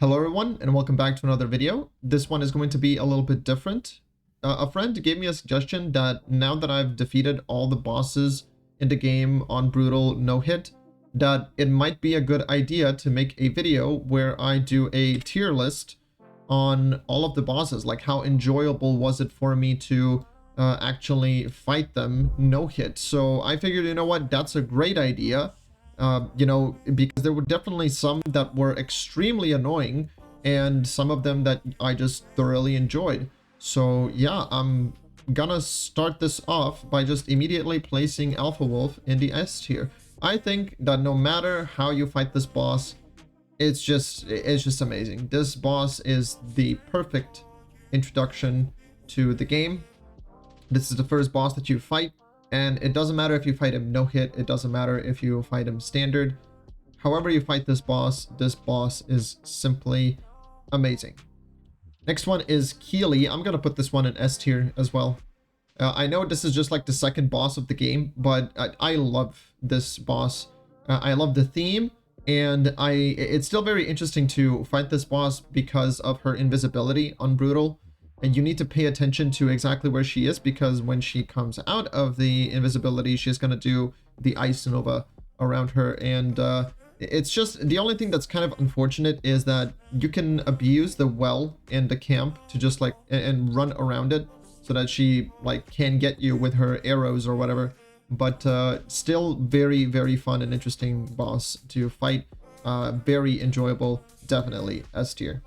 Hello everyone and welcome back to another video. This one is going to be a little bit different. A friend gave me a suggestion that now that I've defeated all the bosses in the game on Brutal No Hit, that it might be a good idea to make a video where I do a tier list on all of the bosses. Like how enjoyable was it for me to actually fight them no hit. So I figured, you know what, that's a great idea. Because there were definitely some that were extremely annoying and some of them that I just thoroughly enjoyed. So yeah, I'm gonna start this off by just immediately placing Alpha Wolf in the S tier. I think that no matter how you fight this boss, it's just amazing. This boss is the perfect introduction to the game. This is the first boss that you fight. And it doesn't matter if you fight him no hit, it doesn't matter if you fight him standard. However you fight this boss is simply amazing. Next one is Keely. I'm going to put this one in S tier as well. I know this is just like the second boss of the game, but I love this boss. I love the theme, and it's still very interesting to fight this boss because of her invisibility on Brutal. And you need to pay attention to exactly where she is, because when she comes out of the invisibility, she's going to do the Ice Nova around her. And it's just, the only thing that's kind of unfortunate is that you can abuse the well in the camp to just like, and run around it so that she like can get you with her arrows or whatever. But still very, very fun and interesting boss to fight. Very enjoyable, definitely S tier.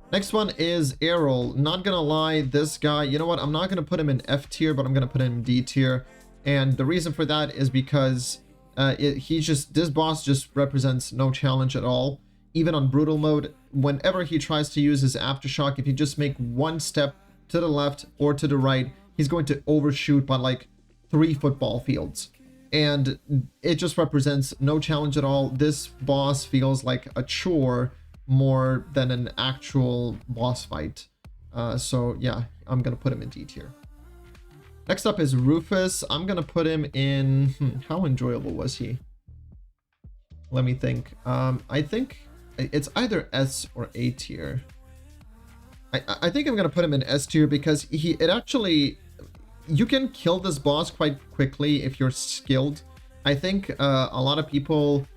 Next one is Erol. Not gonna lie, this guy, you know what? I'm not gonna put him in F tier, but I'm gonna put him in D tier. And the reason for that is because this boss just represents no challenge at all. Even on Brutal mode, whenever he tries to use his Aftershock, if you just make one step to the left or to the right, he's going to overshoot by like 3 football fields. And it just represents no challenge at all. This boss feels like a chore more than an actual boss fight. So yeah, I'm gonna put him in D tier. Next up is Rufus. I'm gonna put him in, how enjoyable was he? Let me think. I think it's either S or A tier. I think I'm gonna put him in S tier because you can kill this boss quite quickly if you're skilled. I think a lot of people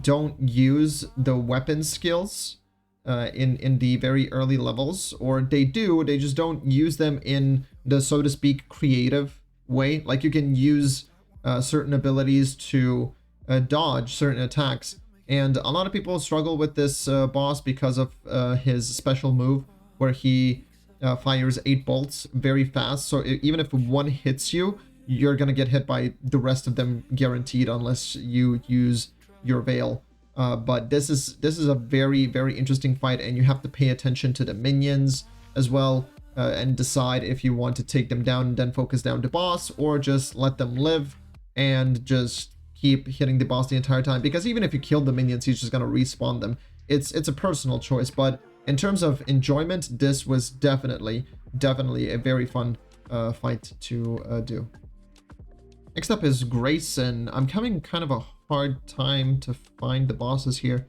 don't use the weapon skills in the very early levels, or they do, they just don't use them in the, so to speak, creative way. Like you can use certain abilities to dodge certain attacks, and a lot of people struggle with this boss because of his special move where he fires 8 bolts very fast. So even if one hits you, you're gonna get hit by the rest of them guaranteed unless you use your veil. But this is a very, very interesting fight, and you have to pay attention to the minions as well, and decide if you want to take them down and then focus down the boss, or just let them live and just keep hitting the boss the entire time. Because even if you kill the minions, he's just gonna respawn them. It's a personal choice, but in terms of enjoyment, this was definitely a very fun fight to do. Next up is Greyson. I'm having kind of a hard time to find the bosses here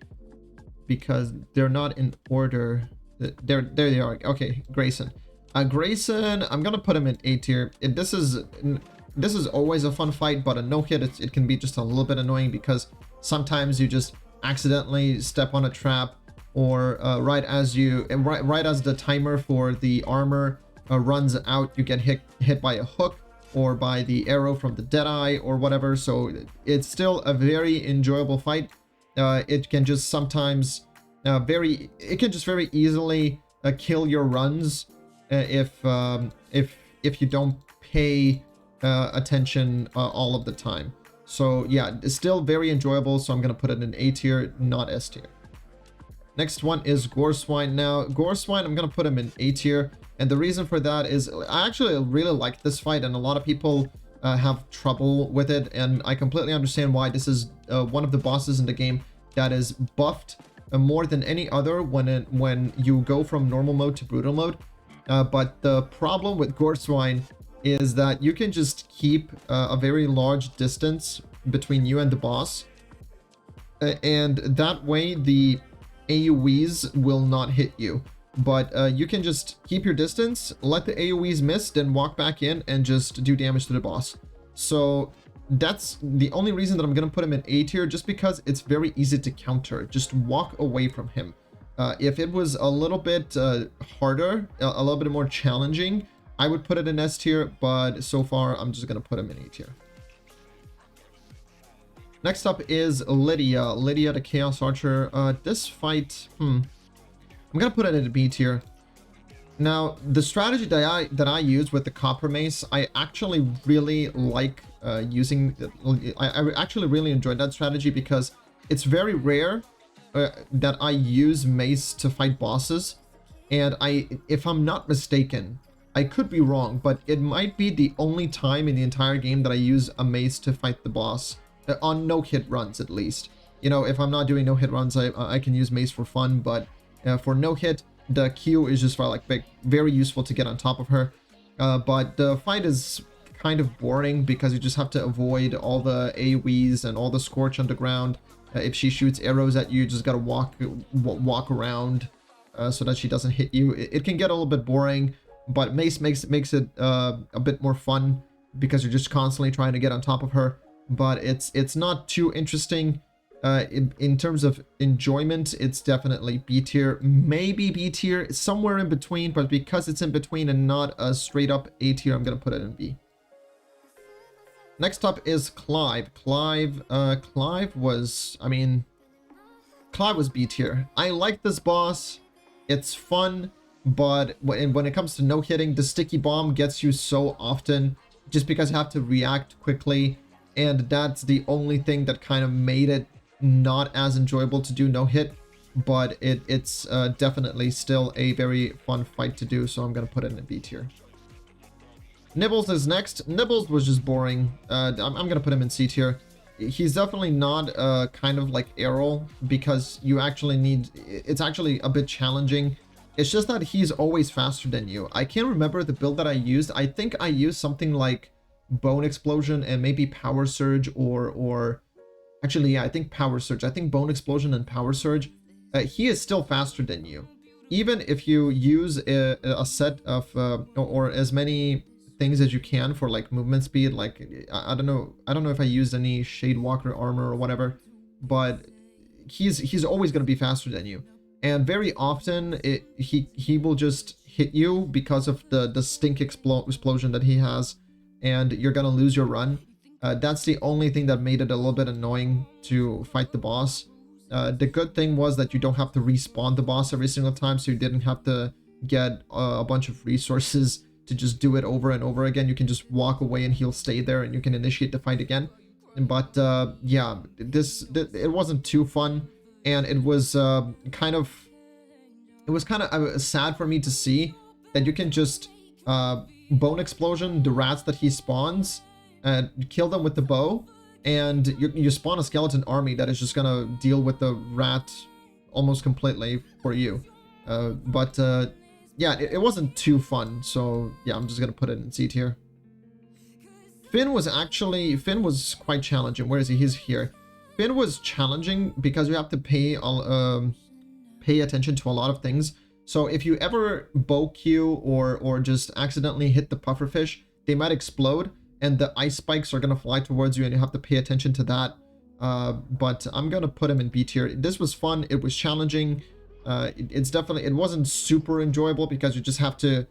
because they're not in order. There they are. Okay, Greyson. Greyson, I'm gonna put him in A tier. This is always a fun fight, but a no hit it can be just a little bit annoying because sometimes you just accidentally step on a trap, or right as the timer for the armor runs out, you get hit by a hook or by the arrow from the Deadeye or whatever. So it's still a very enjoyable fight. It can just sometimes very easily kill your runs if you don't pay attention all of the time. So yeah, it's still very enjoyable, so I'm gonna put it in A tier, not S tier. Next one is Goreswine. Now, Goreswine, I'm gonna put him in A tier, and the reason for that is I actually really like this fight, and a lot of people have trouble with it, and I completely understand why. This is one of the bosses in the game that is buffed more than any other when you go from normal mode to brutal mode. But the problem with Goreswine is that you can just keep a very large distance between you and the boss, and that way AoEs will not hit you. But you can just keep your distance, let the AoEs miss, then walk back in and just do damage to the boss. So that's the only reason that I'm going to put him in A tier, just because it's very easy to counter. Just walk away from him. If it was a little bit harder, a little bit more challenging, I would put it in S tier, but so far I'm just going to put him in A tier. Next up is Lidia. Lidia, the Chaos Archer. This fight, I'm going to put it in a B tier. Now, the strategy that I use with the Copper Mace, I actually really like using. I actually really enjoyed that strategy because it's very rare that I use Mace to fight bosses. And if I'm not mistaken, I could be wrong, but it might be the only time in the entire game that I use a Mace to fight the boss. On no-hit runs, at least. You know, if I'm not doing no-hit runs, I can use Mace for fun, but for no-hit, the Q is just very useful to get on top of her. But the fight is kind of boring because you just have to avoid all the AoEs and all the Scorch Underground. If she shoots arrows at you, you just gotta walk around so that she doesn't hit you. It can get a little bit boring, but Mace makes it a bit more fun because you're just constantly trying to get on top of her. But it's not too interesting. In terms of enjoyment, it's definitely B tier, maybe B tier, somewhere in between, but because it's in between and not a straight up A tier, I'm gonna put it in B. Next up is Clive. Clive was B tier. I like this boss. It's fun, but when it comes to no hitting, the sticky bomb gets you so often just because you have to react quickly. And that's the only thing that kind of made it not as enjoyable to do no hit, but it's definitely still a very fun fight to do, so I'm gonna put it in a B tier. Nibbles is next. Nibbles was just boring. I'm gonna put him in C tier. He's definitely not kind of like Erol, because you actually need, it's actually a bit challenging. It's just that he's always faster than you. I can't remember the build that I used. I think I used something like Bone Explosion and maybe Power Surge, or actually, yeah, I think Power Surge. I think Bone Explosion and Power Surge. He is still faster than you. Even if you use a set of, or as many things as you can for like movement speed, like, I don't know if I used any Shadewalker armor or whatever, but he's always going to be faster than you. And very often, he will just hit you because of the stink explosion that he has, and you're gonna lose your run. That's the only thing that made it a little bit annoying to fight the boss. The good thing was that you don't have to respawn the boss every single time, so you didn't have to get a bunch of resources to just do it over and over again. You can just walk away and he'll stay there, and you can initiate the fight again. But yeah, it wasn't too fun, and it was kind of sad for me to see that you can just Bone Explosion the rats that he spawns and kill them with the bow, and you spawn a skeleton army that is just gonna deal with the rat almost completely for you. Yeah, it wasn't too fun, so yeah, I'm just gonna put it in C tier. Finn was quite challenging. Where is he? He's here. Finn was challenging because you have to pay attention to a lot of things. So if you ever bow Q or just accidentally hit the pufferfish, they might explode, and the ice spikes are gonna fly towards you, and you have to pay attention to that. But I'm gonna put him in B tier. This was fun. It was challenging. It wasn't super enjoyable because you just have to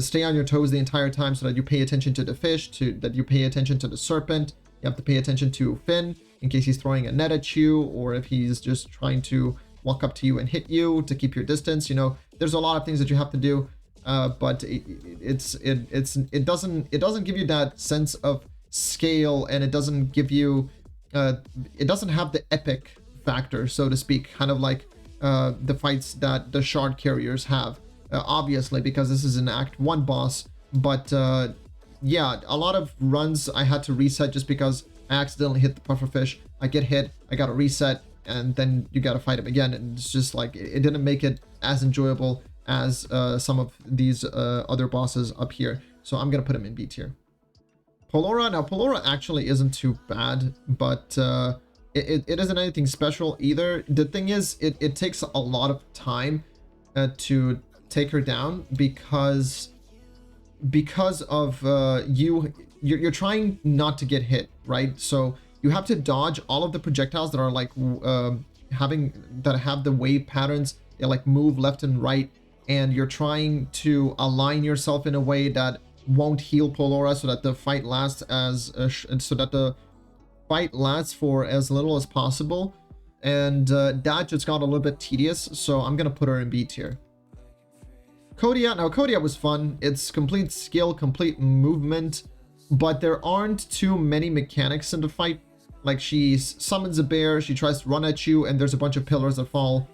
stay on your toes the entire time, so that you pay attention to the fish, that you pay attention to the serpent. You have to pay attention to Finn in case he's throwing a net at you, or if he's just trying to walk up to you and hit you to keep your distance. You know, there's a lot of things that you have to do, but it doesn't give you that sense of scale, and it doesn't give you it doesn't have the epic factor, so to speak, kind of like the fights that the shard carriers have, obviously, because this is an Act 1 boss. But yeah, a lot of runs I had to reset just because I accidentally hit the pufferfish. I get hit, I gotta reset, and then you gotta fight him again, and it's just like, it didn't make it as enjoyable as some of these other bosses up here. So I'm gonna put him in B tier. Polora. Now, Polora actually isn't too bad, but it isn't anything special either. The thing is, it takes a lot of time to take her down because of you're trying not to get hit, right? So you have to dodge all of the projectiles that are like have the wave patterns. They like move left and right, and you're trying to align yourself in a way that won't heal Polora, so that the fight lasts for as little as possible. And that just got a little bit tedious, so I'm gonna put her in B tier. Kodia, now Kodia was fun. It's complete skill, complete movement, but there aren't too many mechanics in the fight. Like, she summons a bear, she tries to run at you, and there's a bunch of pillars that fall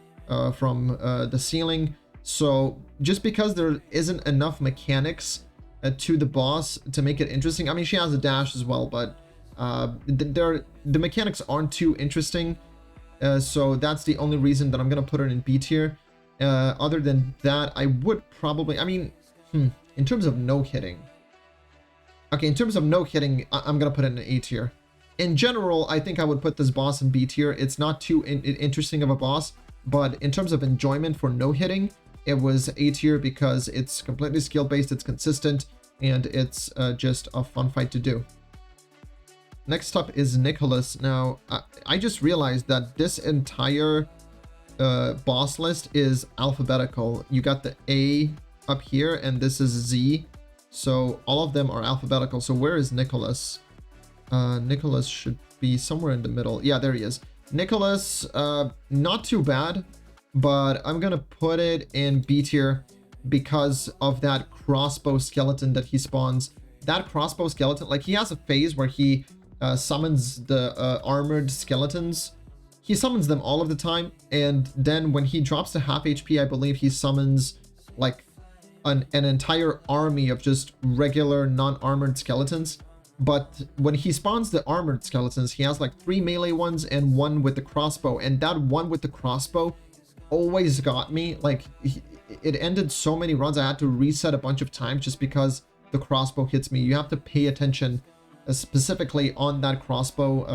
from the ceiling. So just because there isn't enough mechanics to the boss to make it interesting. I mean, she has a dash as well, but the mechanics aren't too interesting. So that's the only reason that I'm gonna put her in B tier. Other than that, I would probably, I mean, in terms of no hitting. Okay, in terms of no hitting, I'm gonna put it in A tier. In general, I think I would put this boss in B tier. It's not too interesting of a boss, but in terms of enjoyment for no hitting, it was A tier because it's completely skill based, it's consistent, and it's just a fun fight to do. Next up is Nicholaus. Now, I just realized that this entire boss list is alphabetical. You got the A up here, and this is Z. So all of them are alphabetical. So where is Nicholaus? Nicholaus should be somewhere in the middle. Yeah, there he is. Nicholaus, not too bad, but I'm gonna put it in B tier because of that crossbow skeleton that he spawns. That crossbow skeleton, like, he has a phase where he summons the armored skeletons. He summons them all of the time, and then when he drops to half HP, I believe he summons like an entire army of just regular non-armored skeletons. But when he spawns the armored skeletons, he has like 3 melee ones and 1 with the crossbow, and that 1 with the crossbow always got me. Like, it ended so many runs I had to reset a bunch of times just because the crossbow hits me. You have to pay attention specifically on that crossbow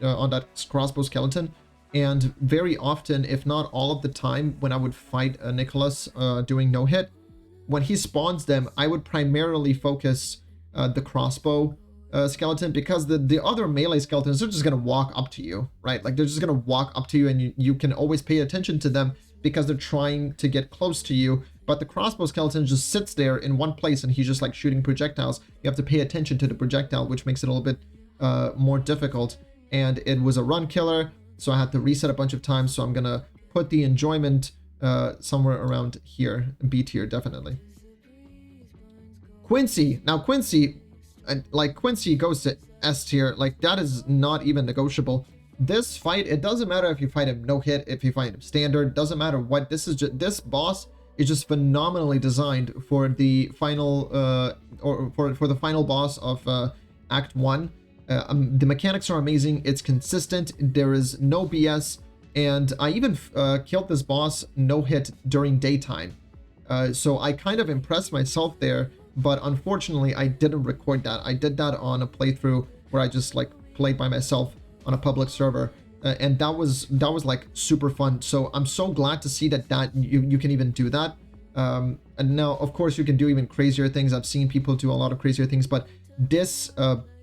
on that crossbow skeleton. And very often, if not all of the time, when I would fight Nicholaus doing no hit, when he spawns them, I would primarily focus the crossbow skeleton, because the other melee skeletons, they're just gonna walk up to you, right? Like, they're just gonna walk up to you, and you can always pay attention to them because they're trying to get close to you. But the crossbow skeleton just sits there in one place, and he's just like shooting projectiles. You have to pay attention to the projectile, which makes it a little bit more difficult. And it was a run killer, so I had to reset a bunch of times. So I'm gonna put the enjoyment somewhere around here, B tier, definitely. Quincy. Now Quincy, like, Quincy goes to S tier. Like, that is not even negotiable. This fight, it doesn't matter if you fight him no hit, if you fight him standard, doesn't matter what. This is just, this boss is just phenomenally designed for the final or for the final boss of Act 1. The mechanics are amazing. It's consistent. There is no BS, and I even killed this boss no hit during daytime. So I kind of impressed myself there. But unfortunately, I didn't record that. I did that on a playthrough where I just like played by myself on a public server, and that was like super fun. So I'm so glad to see that you can even do that. And now, of course, you can do even crazier things. I've seen people do a lot of crazier things, but this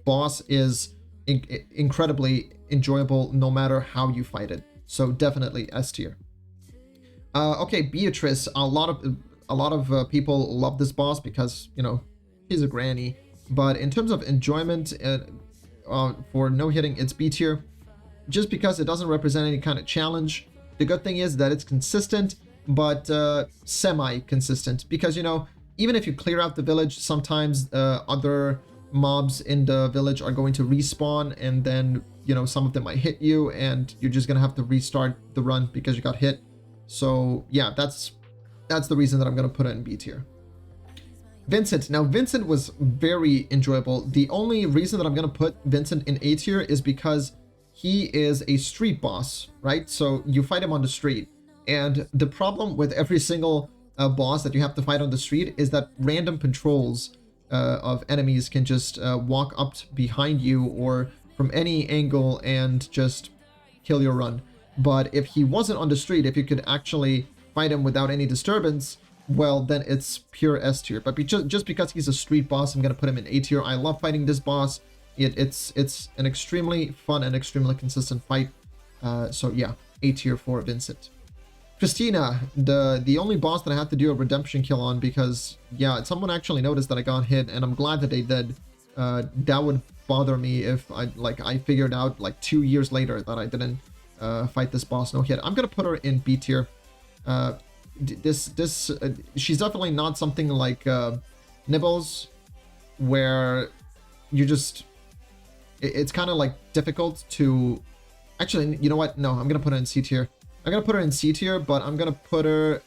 boss is incredibly enjoyable no matter how you fight it. So definitely S tier. Okay, Beatrice. A lot of people love this boss because, you know, she's a granny. But in terms of enjoyment for no hitting, it's B tier, just because it doesn't represent any kind of challenge. The good thing is that it's consistent, but semi-consistent, because, you know, even if you clear out the village, sometimes other mobs in the village are going to respawn, and then, you know, some of them might hit you, and you're just gonna have to restart the run because you got hit. So yeah, that's the reason that I'm going to put it in B tier. Vincent. Now, Vincent was very enjoyable. The only reason that I'm going to put Vincent in A tier is because he is a street boss, right? So you fight him on the street. And the problem with every single boss that you have to fight on the street is that random patrols of enemies can just walk up behind you or from any angle and just kill your run. But if he wasn't on the street, if you could actually fight him without any disturbance, well, then it's pure S tier. But just because he's a street boss, I'm going to put him in A tier. I love fighting this boss. It's an extremely fun and extremely consistent fight. So yeah, A tier for Vincent. Christina, the only boss that I had to do a redemption kill on because, yeah, someone actually noticed that I got hit, and I'm glad that they did. That would bother me if I figured out like 2 years later that I didn't fight this boss no hit. I'm gonna put her in B tier. She's definitely not something like Nibbles, where you just it's kind of like difficult to actually. You know what? No, I'm gonna put her in C tier. I'm gonna put her in C tier, but I'm gonna put her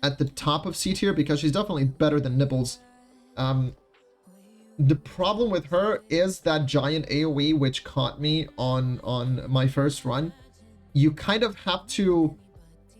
at the top of C tier because she's definitely better than Nibbles. The problem with her is that giant AoE, which caught me on my first run. You kind of have to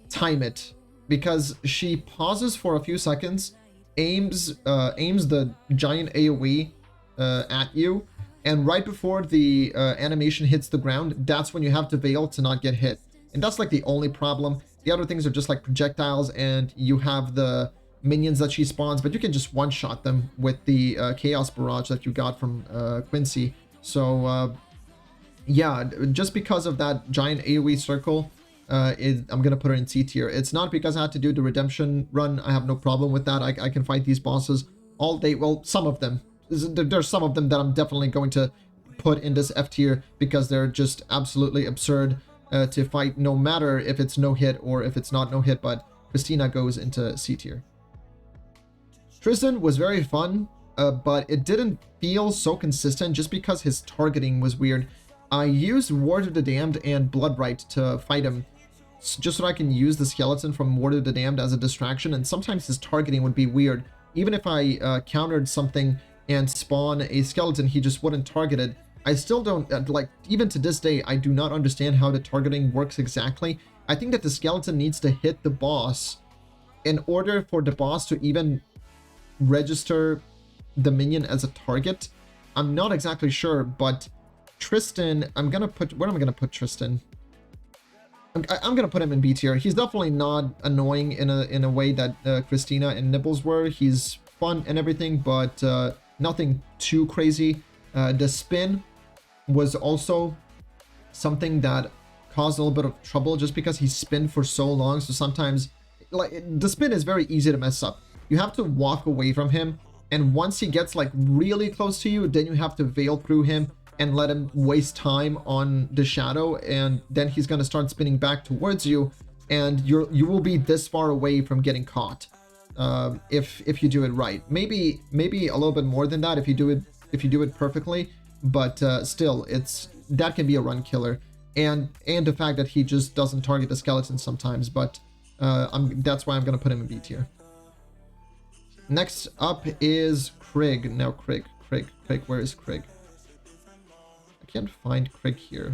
time it because she pauses for a few seconds, aims the giant AoE at you, and right before the animation hits the ground, that's when you have to veil to not get hit. And that's like the only problem. The other things are just like projectiles, and you have the minions that she spawns, but you can just one-shot them with the Chaos Barrage that you got from Quincy. So yeah, just because of that giant AoE circle, I'm gonna put her in C tier. It's not because I had to do the redemption run. I have no problem with that. I can fight these bosses all day. Well, some of them. There's some of them that I'm definitely going to put in this F tier because they're just absolutely absurd to fight, no matter if it's no hit or if it's not no hit. But Christina goes into C tier. Tristan was very fun, but it didn't feel so consistent just because his targeting was weird. I used Ward of the Damned and Bloodright to fight him, just so I can use the skeleton from Ward of the Damned as a distraction, and sometimes his targeting would be weird. Even if I countered something and spawn a skeleton, he just wouldn't target it. I still don't, like, even to this day, I do not understand how the targeting works exactly. I think that the skeleton needs to hit the boss in order for the boss to even register the minion as a target. I'm not exactly sure, but Tristan, I'm gonna put, where am I gonna put Tristan? I'm gonna put him in B tier. He's definitely not annoying in a way that Christina and Nibbles were. He's fun and everything, but nothing too crazy. The spin was also something that caused a little bit of trouble just because he spinned for so long. So sometimes, like, the spin is very easy to mess up. You have to walk away from him, and once he gets like really close to you, then you have to veil through him and let him waste time on the shadow, and then he's going to start spinning back towards you, and you will be this far away from getting caught if you do it right. Maybe a little bit more than that if you do it perfectly, but still, that can be a run killer, and the fact that he just doesn't target the skeleton sometimes. But that's why I'm going to put him in B tier. Next up is Krig. Now Krig, where is Krig? I can't find Krig here.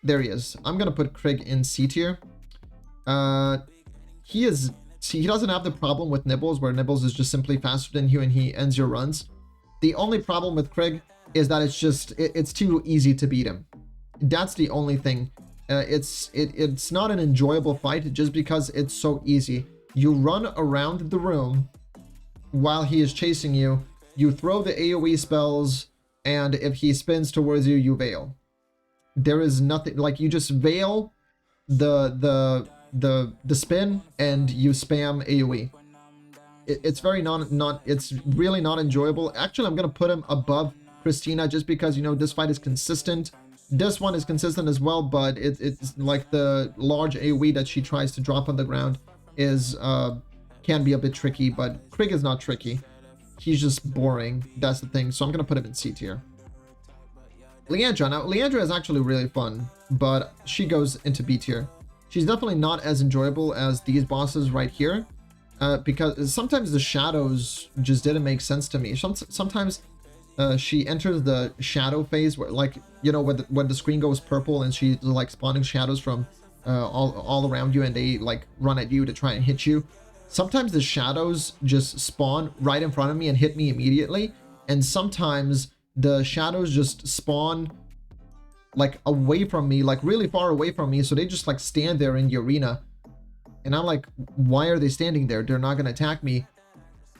There he is. I'm gonna put Krig in C tier. He doesn't have the problem with Nibbles, where Nibbles is just simply faster than you and he ends your runs. The only problem with Krig is that it's too easy to beat him. That's the only thing. It's not an enjoyable fight just because it's so easy. You run around the room while he is chasing you. You throw the AoE spells, and if he spins towards you, you veil. There is nothing, like, you just veil the spin and you spam AoE. It's very it's really not enjoyable. Actually, I'm gonna put him above Christina just because, you know, this fight is consistent. This one is consistent as well, but it's like the large AoE that she tries to drop on the ground is can be a bit tricky, but Krig is not tricky. He's just boring. That's the thing. So I'm gonna put him in C tier. Leandra. Now, Leandra is actually really fun, but she goes into B tier. She's definitely not as enjoyable as these bosses right here, because sometimes the shadows just didn't make sense to me. Sometimes she enters the shadow phase where, like, you know, when the screen goes purple and she's like spawning shadows from all around you, and they like run at you to try and hit you. Sometimes the shadows just spawn right in front of me and hit me immediately, and sometimes the shadows just spawn like away from me, like really far away from me. So they just like stand there in the arena. And I'm like, why are they standing there? They're not going to attack me.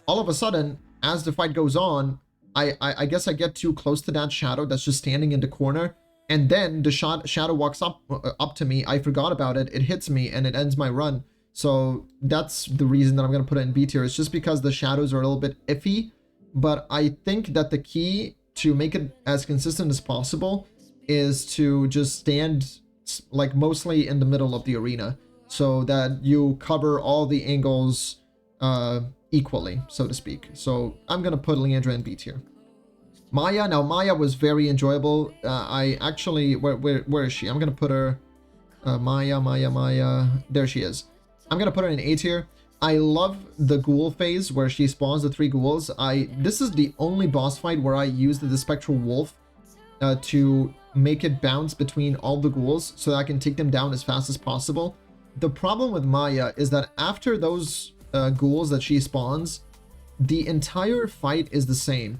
All of a sudden, as the fight goes on, I guess I get too close to that shadow that's just standing in the corner. And then the shadow walks up to me. I forgot about it. It hits me and it ends my run. So that's the reason that I'm going to put it in B tier. It's just because the shadows are a little bit iffy. But I think that the key to make it as consistent as possible is to just stand like mostly in the middle of the arena so that you cover all the angles equally, so to speak. So I'm going to put Leandra in B tier. Maja, now Maja was very enjoyable. I actually, where is she? I'm going to put her, Maja, there she is. I'm going to put her in A tier. I love the ghoul phase where she spawns the 3 ghouls. This is the only boss fight where I used the spectral wolf to make it bounce between all the ghouls so that I can take them down as fast as possible. The problem with Maja is that after those ghouls that she spawns, the entire fight is the same.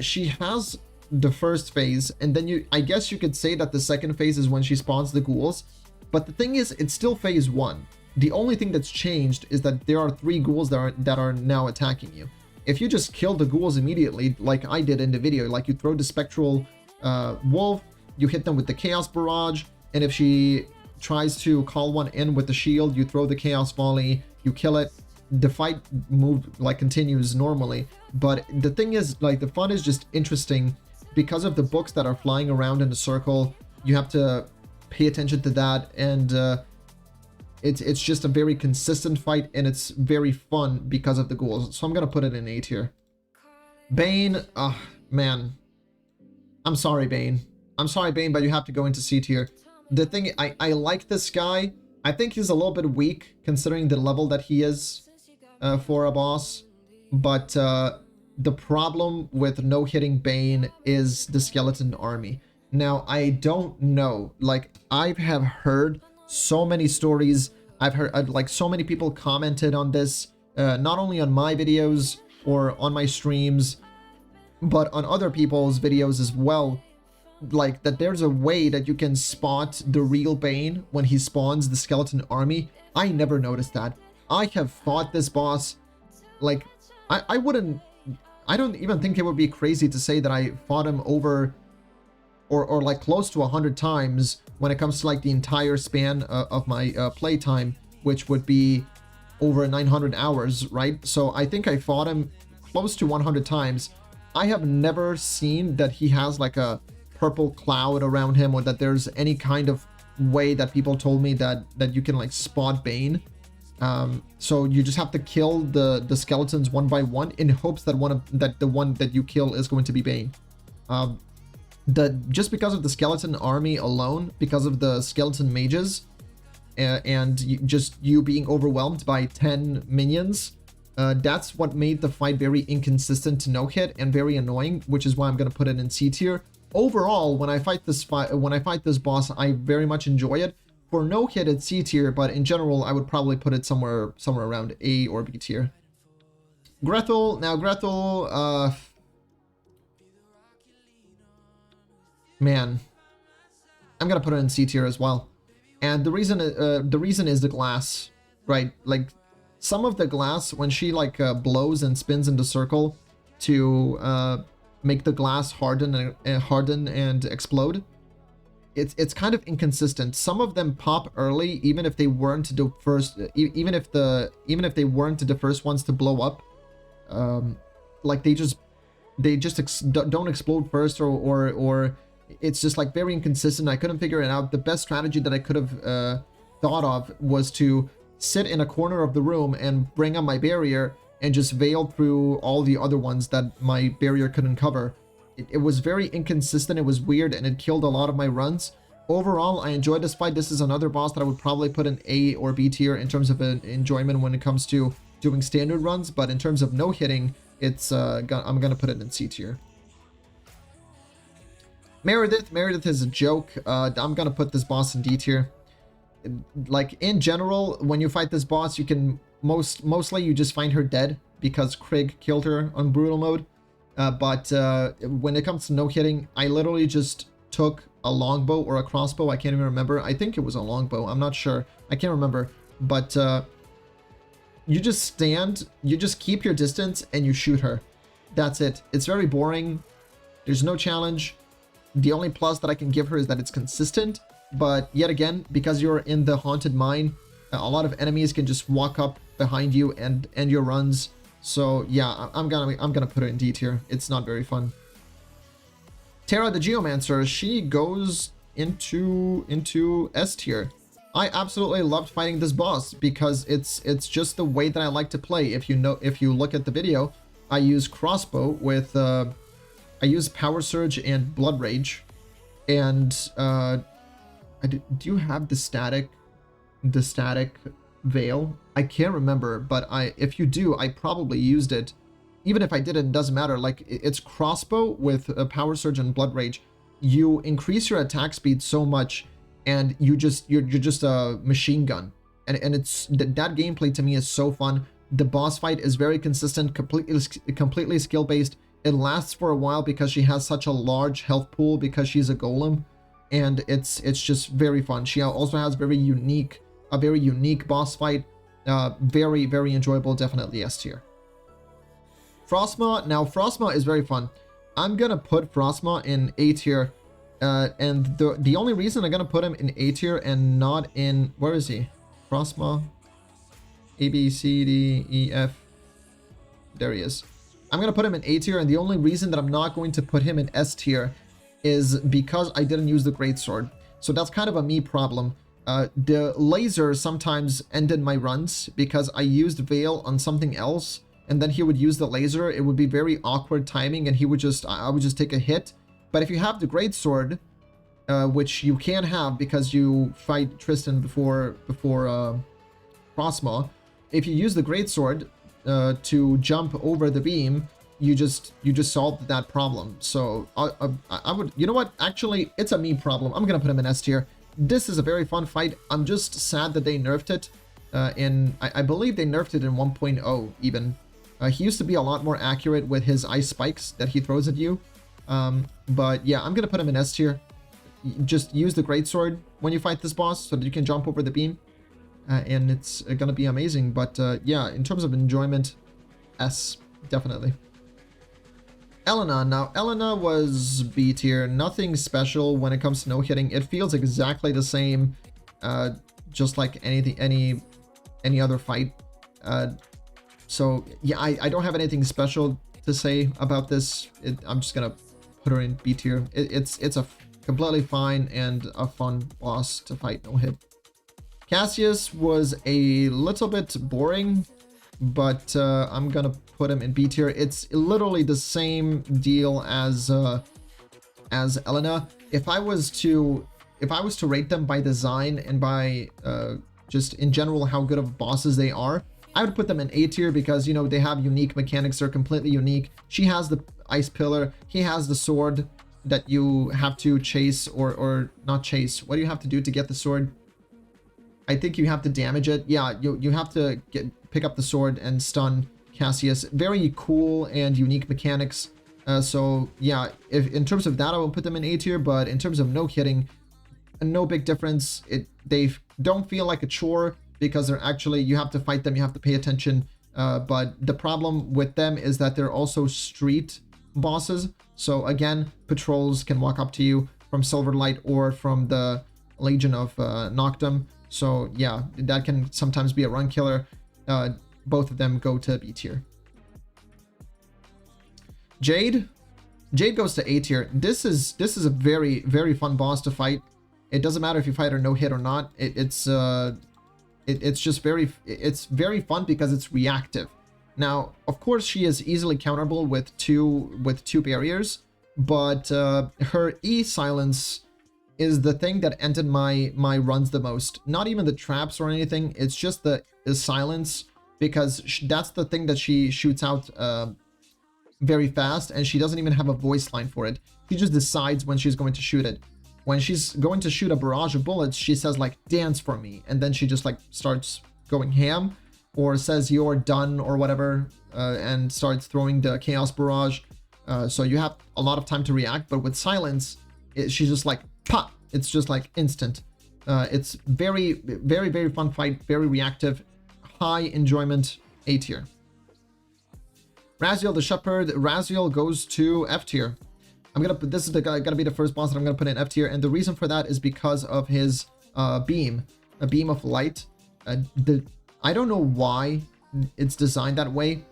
She has the first phase, and then I guess you could say that the second phase is when she spawns the ghouls. But the thing is, it's still phase 1. The only thing that's changed is that there are 3 ghouls that are now attacking you. If you just kill the ghouls immediately, like I did in the video, like you throw the spectral wolf, you hit them with the chaos barrage, and if she tries to call one in with the shield, you throw the chaos volley, you kill it. The fight continues normally. But the thing is, like, the fun is just interesting because of the books that are flying around in the circle. You have to pay attention to that, and it's just a very consistent fight, and it's very fun because of the ghouls. So I'm gonna put it in A tier. Bane, man, I'm sorry, Bane. I'm sorry, Bane, but you have to go into C tier. The thing, I like this guy. I think he's a little bit weak considering the level that he is for a boss. But the problem with no-hitting Bane is the skeleton army. Now, I don't know. Like, I have heard so many stories. I've heard, like, so many people commented on this, not only on my videos or on my streams, but on other people's videos as well. Like, that there's a way that you can spot the real Bane when he spawns the skeleton army. I never noticed that. I have fought this boss, like, I don't even think it would be crazy to say that I fought him over or like close to 100 times when it comes to like the entire span of my playtime, which would be over 900 hours, right? So I think I fought him close to 100 times. I have never seen that he has like a purple cloud around him, or that there's any kind of way that people told me that you can like spot Bane. So you just have to kill the skeletons one by one in hopes that the one that you kill is going to be Bane. Just because of the skeleton army alone, because of the skeleton mages, and you being overwhelmed by 10 minions, that's what made the fight very inconsistent to no hit and very annoying, which is why I'm going to put it in C tier. Overall, when I fight this boss, I very much enjoy it. For no hit, it's C tier, but in general, I would probably put it somewhere around A or B tier. Grethel, now Grethel, man, I'm gonna put it in C tier as well. And the reason is the glass, right? Like, some of the glass, when she like blows and spins in the circle to make the glass harden and explode, it's kind of inconsistent. Some of them pop early, even if they weren't the first, even if they weren't the first ones to blow up. Like they just don't explode first, or it's just like very inconsistent. I couldn't figure it out. The best strategy that I could have thought of was to sit in a corner of the room and bring up my barrier and just veil through all the other ones that my barrier couldn't cover. It was very inconsistent, it was weird, and it killed a lot of my runs. Overall, I enjoyed this fight. This is another boss that I would probably put in A or B tier in terms of enjoyment when it comes to doing standard runs, but in terms of no hitting, it's I'm gonna put it in C tier. Meredith is a joke. I'm gonna put this boss in D tier. Like, in general, when you fight this boss, you can mostly you just find her dead because Krig killed her on brutal mode. But when it comes to no hitting, I literally just took a longbow or a crossbow. I can't even remember. I think it was a longbow. I'm not sure. I can't remember. But you just stand, you just keep your distance, and you shoot her. That's it. It's very boring. There's no challenge. The only plus that I can give her is that it's consistent. But yet again, because you're in the haunted mine, a lot of enemies can just walk up behind you and end your runs. So yeah, I'm gonna put her in D tier. It's not very fun. Terrah the Geomancer, she goes into S tier. I absolutely loved fighting this boss because it's just the way that I like to play. If you look at the video, I use crossbow with I use Power Surge and Blood Rage, and do you have the static veil? I can't remember, but if you do, I probably used it. Even if I didn't, it doesn't matter. Like, it's crossbow with a Power Surge and Blood Rage. You increase your attack speed so much, and you're just a machine gun. And it's that gameplay to me is so fun. The boss fight is very consistent, completely skill based. It lasts for a while because she has such a large health pool because she's a golem, and it's just very fun. She also has a very unique boss fight. Very enjoyable. Definitely S tier. Frostmaw. Now Frostmaw is very fun. I'm gonna put Frostmaw in A tier, and the only reason I'm gonna put him in A tier and not in, where is he? Frostmaw. A B C D E F. There he is. I'm gonna put him in A tier, and the only reason that I'm not going to put him in S tier is because I didn't use the greatsword. So that's kind of a me problem. The laser sometimes ended my runs because I used Veil on something else, and then he would use the laser. It would be very awkward timing, and I would just take a hit. But if you have the greatsword, which you can have because you fight Tristan before Frostmaw, if you use the greatsword to jump over the beam, you just solved that problem. So I would, you know what? Actually, it's a me problem. I'm gonna put him in S tier. This is a very fun fight. I'm just sad that they nerfed it. I believe they nerfed it in 1.0 even. He used to be a lot more accurate with his ice spikes that he throws at you. But yeah, I'm gonna put him in S tier. Just use the greatsword when you fight this boss so that you can jump over the beam. And it's gonna be amazing. But yeah, in terms of enjoyment, S, definitely. Elena. Now, Elena was B tier. Nothing special when it comes to no-hitting. It feels exactly the same, just like any other fight. So yeah, I don't have anything special to say about this. I'm just gonna put her in B tier. It's a completely fine and a fun boss to fight no-hit. Cassius was a little bit boring, but I'm gonna put him in B tier. It's literally the same deal as Elena. If I was to rate them by design and by just in general how good of bosses they are, I would put them in A tier because, you know, they have unique mechanics. They're completely unique. She has the ice pillar. He has the sword that you have to chase or not chase. What do you have to do to get the sword? I think you have to damage it. Yeah, you have to pick up the sword and stun Cassius. Very cool and unique mechanics. So yeah, if in terms of that, I will put them in A tier. But in terms of no hitting, no big difference. They don't feel like a chore because they're actually, you have to fight them. You have to pay attention. But the problem with them is that they're also street bosses. So again, patrols can walk up to you from Silverlight or from the Legion of Noctum. So yeah, that can sometimes be a run killer. Both of them go to B tier. Jade goes to A tier. This is a very fun boss to fight. It doesn't matter if you fight her no hit or not. It's just very fun because it's reactive. Now, of course, she is easily counterable with two barriers, but her E silence is the thing that ended my runs the most. Not even the traps or anything. It's just the silence, because that's the thing that she shoots out very fast, and she doesn't even have a voice line for it. She just decides when she's going to shoot it. When she's going to shoot a barrage of bullets, she says like, "Dance for me," and then she just like starts going ham, or says "you're done" or whatever, and starts throwing the chaos barrage. So you have a lot of time to react, but with silence, she's just like, pop. It's just like instant. It's very, very, very fun fight, very reactive, high enjoyment, A tier. Raziel the Shepherd. Raziel goes to F tier. This is gonna be the first boss that I'm gonna put in F tier, and the reason for that is because of his beam, a beam of light. I don't know why it's designed that way,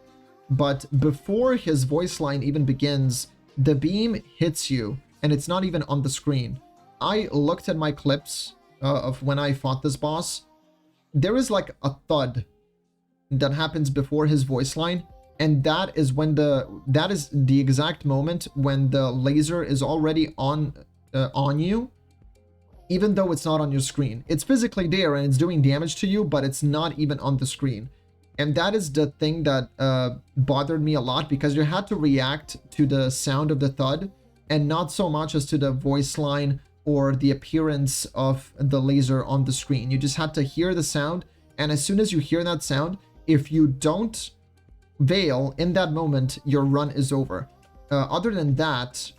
but before his voice line even begins, the beam hits you, and it's not even on the screen. I looked at my clips of when I fought this boss. There is like a thud that happens before his voice line, and that is the exact moment when the laser is already on you, even though it's not on your screen. It's physically there and it's doing damage to you, but it's not even on the screen. And that is the thing that bothered me a lot, because you had to react to the sound of the thud and not so much as to the voice line or the appearance of the laser on the screen. You just had to hear the sound, and as soon as you hear that sound, if you don't veil in that moment, your run is over. Other than that,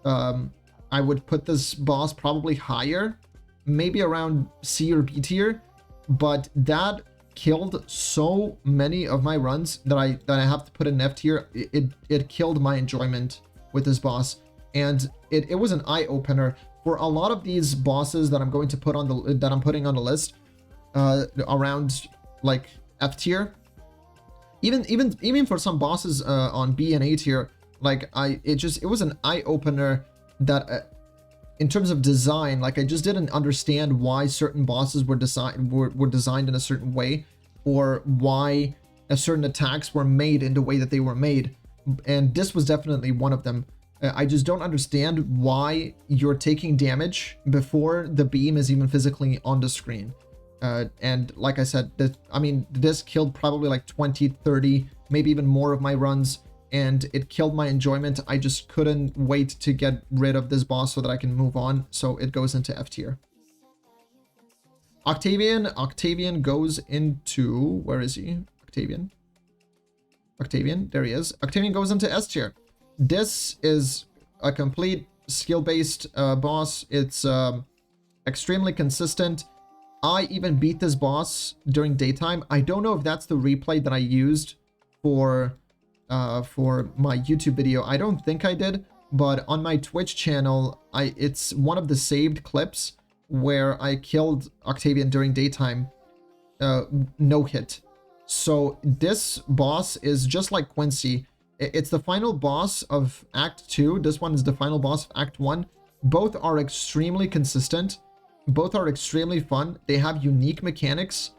I would put this boss probably higher, maybe around C or B tier, but that killed so many of my runs that I have to put in F tier. It killed my enjoyment with this boss, and it was an eye opener for a lot of these bosses that I'm going to put on I'm putting on the list around like F tier. Even for some bosses on B and A tier, like it was an eye opener that in terms of design, like I just didn't understand why certain bosses were designed in a certain way, or why certain attacks were made in the way that they were made, and this was definitely one of them. I just don't understand why you're taking damage before the beam is even physically on the screen. And like I said, this killed probably like 20, 30, maybe even more of my runs, and it killed my enjoyment. I just couldn't wait to get rid of this boss so that I can move on, so it goes into F tier. Octavian goes into, where is he? Octavian, there he is. Octavian goes into S tier. This is a complete skill-based boss. It's extremely consistent. I even beat this boss during daytime. I don't know if that's the replay that I used for my YouTube video. I don't think I did, but on my Twitch channel, it's one of the saved clips where I killed Octavian during daytime, no hit. So this boss is just like Quincy. It's the final boss of Act 2. This one is the final boss of Act 1. Both are extremely consistent. Both are extremely fun. They have unique mechanics,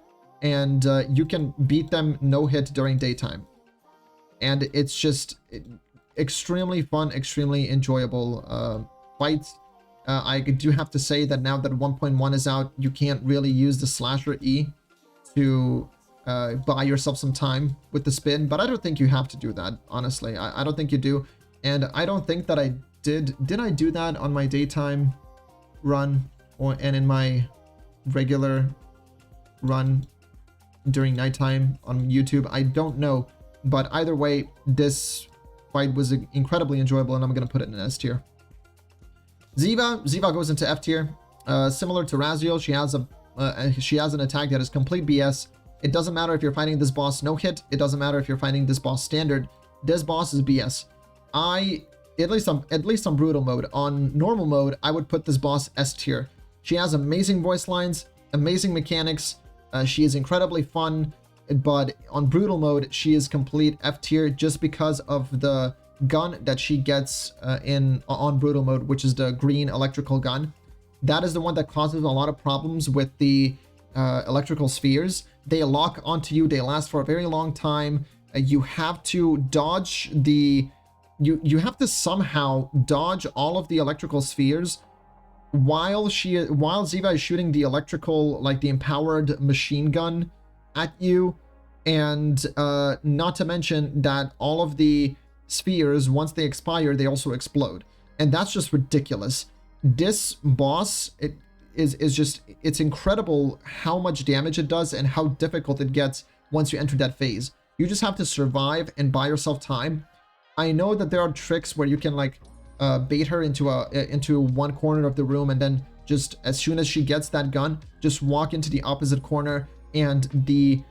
and you can beat them no hit during daytime. And it's just extremely fun, extremely enjoyable fights. I do have to say that now that 1.1 is out, you can't really use the slasher E to buy yourself some time with the spin, but I don't think you have to do that, honestly. I don't think you do, and I don't think that I did. Did I do that on my daytime run, and in my regular run during nighttime on YouTube? I don't know, but either way, this fight was incredibly enjoyable, and I'm gonna put it in S tier. Ziva goes into F tier. Similar to Raziel, she has an attack that is complete BS. It doesn't matter if you're fighting this boss no hit. It doesn't matter if you're fighting this boss standard. This boss is BS. At least on brutal mode. On normal mode, I would put this boss S tier. She has amazing voice lines, amazing mechanics. She is incredibly fun, but on brutal mode, she is complete F tier just because of the gun that she gets on brutal mode, which is the green electrical gun. That is the one that causes a lot of problems with the electrical spheres. They lock onto you. They last for a very long time. You have to dodge you have to somehow dodge all of the electrical spheres while Ziva is shooting the electrical, like the empowered machine gun at you. And not to mention that all of the spheres, once they expire, they also explode. And that's just ridiculous. This boss, it's incredible how much damage it does and how difficult it gets once you enter that phase. You just have to survive and buy yourself time. I know that there are tricks where you can like bait her into one corner of the room, and then just as soon as she gets that gun, just walk into the opposite corner, and the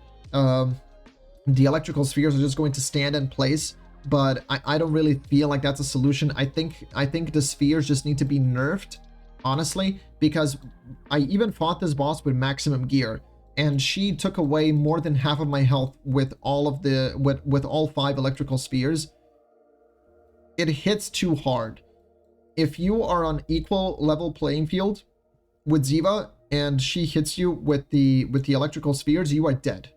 electrical spheres are just going to stand in place. But I don't really feel like that's a solution. I think the spheres just need to be nerfed, honestly, because I even fought this boss with maximum gear, and she took away more than half of my health with all of the with all 5 electrical spheres. It hits too hard. If you are on equal level playing field with Ziva and she hits you with the electrical spheres, you are dead.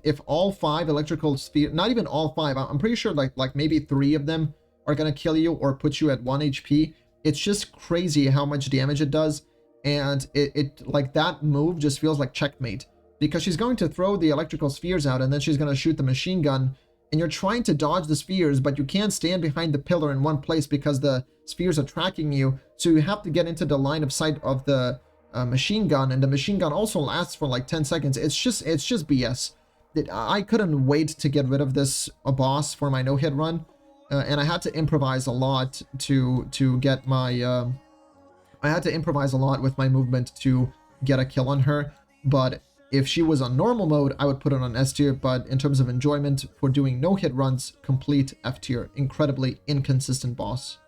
If all 5 electrical spheres, not even all 5, I'm pretty sure like maybe 3 of them are gonna kill you or put you at 1 HP. It's just crazy how much damage it does, and it like that move just feels like checkmate, because she's going to throw the electrical spheres out and then she's gonna shoot the machine gun, and you're trying to dodge the spheres, but you can't stand behind the pillar in one place because the spheres are tracking you, so you have to get into the line of sight of the machine gun, and the machine gun also lasts for like 10 seconds. It's just BS. I couldn't wait to get rid of this boss for my no-hit run, and I had to improvise a lot to get my I had to improvise a lot with my movement to get a kill on her. But if she was on normal mode, I would put it on S tier, but in terms of enjoyment for doing no-hit runs, complete F tier. Incredibly inconsistent boss.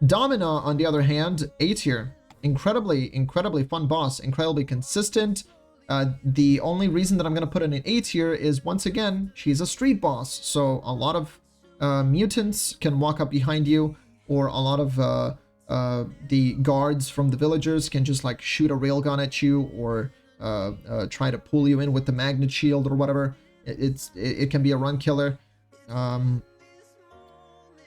Domina, on the other hand, A tier. Incredibly fun boss, incredibly consistent. The only reason that I'm going to put in an A tier is, once again, she's a street boss. So a lot of mutants can walk up behind you, or a lot of the guards from the villagers can just like shoot a railgun at you, or try to pull you in with the magnet shield or whatever. It can be a run killer.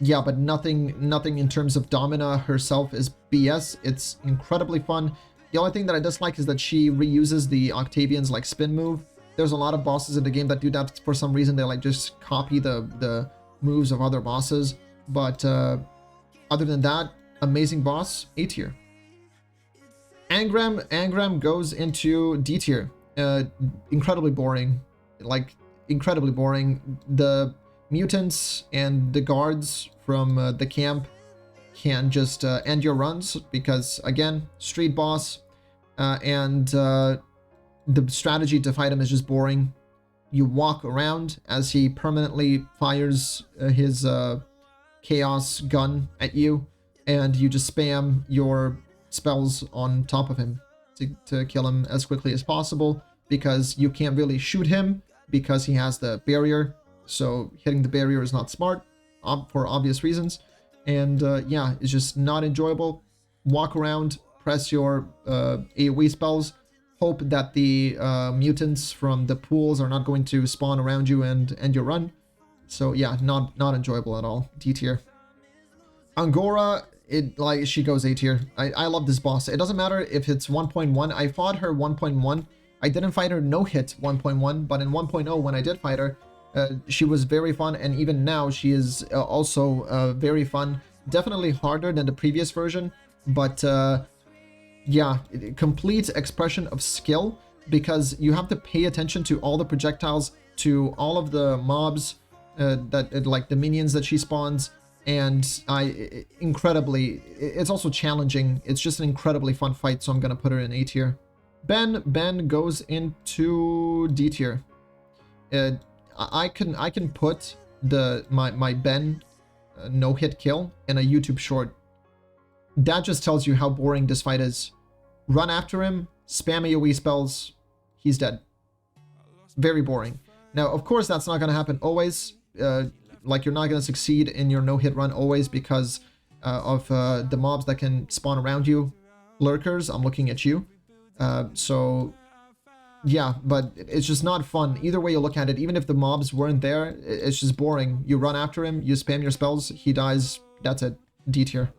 Yeah, but nothing in terms of Domina herself is BS. It's incredibly fun. The only thing that I dislike is that she reuses the Octavian's like spin move. There's a lot of bosses in the game that do that for some reason. They like just copy the moves of other bosses. But other than that, amazing boss, A tier. Angram goes into D tier. Incredibly boring. Like, incredibly boring. The mutants and the guards from the camp can just end your runs, because again, street boss, and the strategy to fight him is just boring. You walk around as he permanently fires his chaos gun at you, and you just spam your spells on top of him to kill him as quickly as possible, because you can't really shoot him because he has the barrier. So hitting the barrier is not smart, for obvious reasons. And yeah, it's just not enjoyable. Walk around, press your AoE spells, hope that the mutants from the pools are not going to spawn around you and end your run. So yeah, not enjoyable at all. D tier. Ungora, she goes A tier. I love this boss. It doesn't matter if it's 1.1. I fought her 1.1. I didn't fight her no hit 1.1, but in 1.0 when I did fight her, she was very fun, and even now she is also very fun. Definitely harder than the previous version, but yeah, complete expression of skill, because you have to pay attention to all the projectiles, to all of the mobs, like the minions that she spawns, and it's also challenging. It's just an incredibly fun fight, so I'm gonna put her in A tier. Ben goes into D tier. I can put my Ben no hit kill in a YouTube short. That just tells you how boring this fight is. Run after him, spam AoE spells, he's dead. Very boring. Now, of course, that's not gonna happen always. Like, you're not gonna succeed in your no hit run always because of the mobs that can spawn around you. Lurkers, I'm looking at you. So yeah, but it's just not fun. Either way you look at it, even if the mobs weren't there, it's just boring. You run after him, you spam your spells, he dies, that's it. D tier.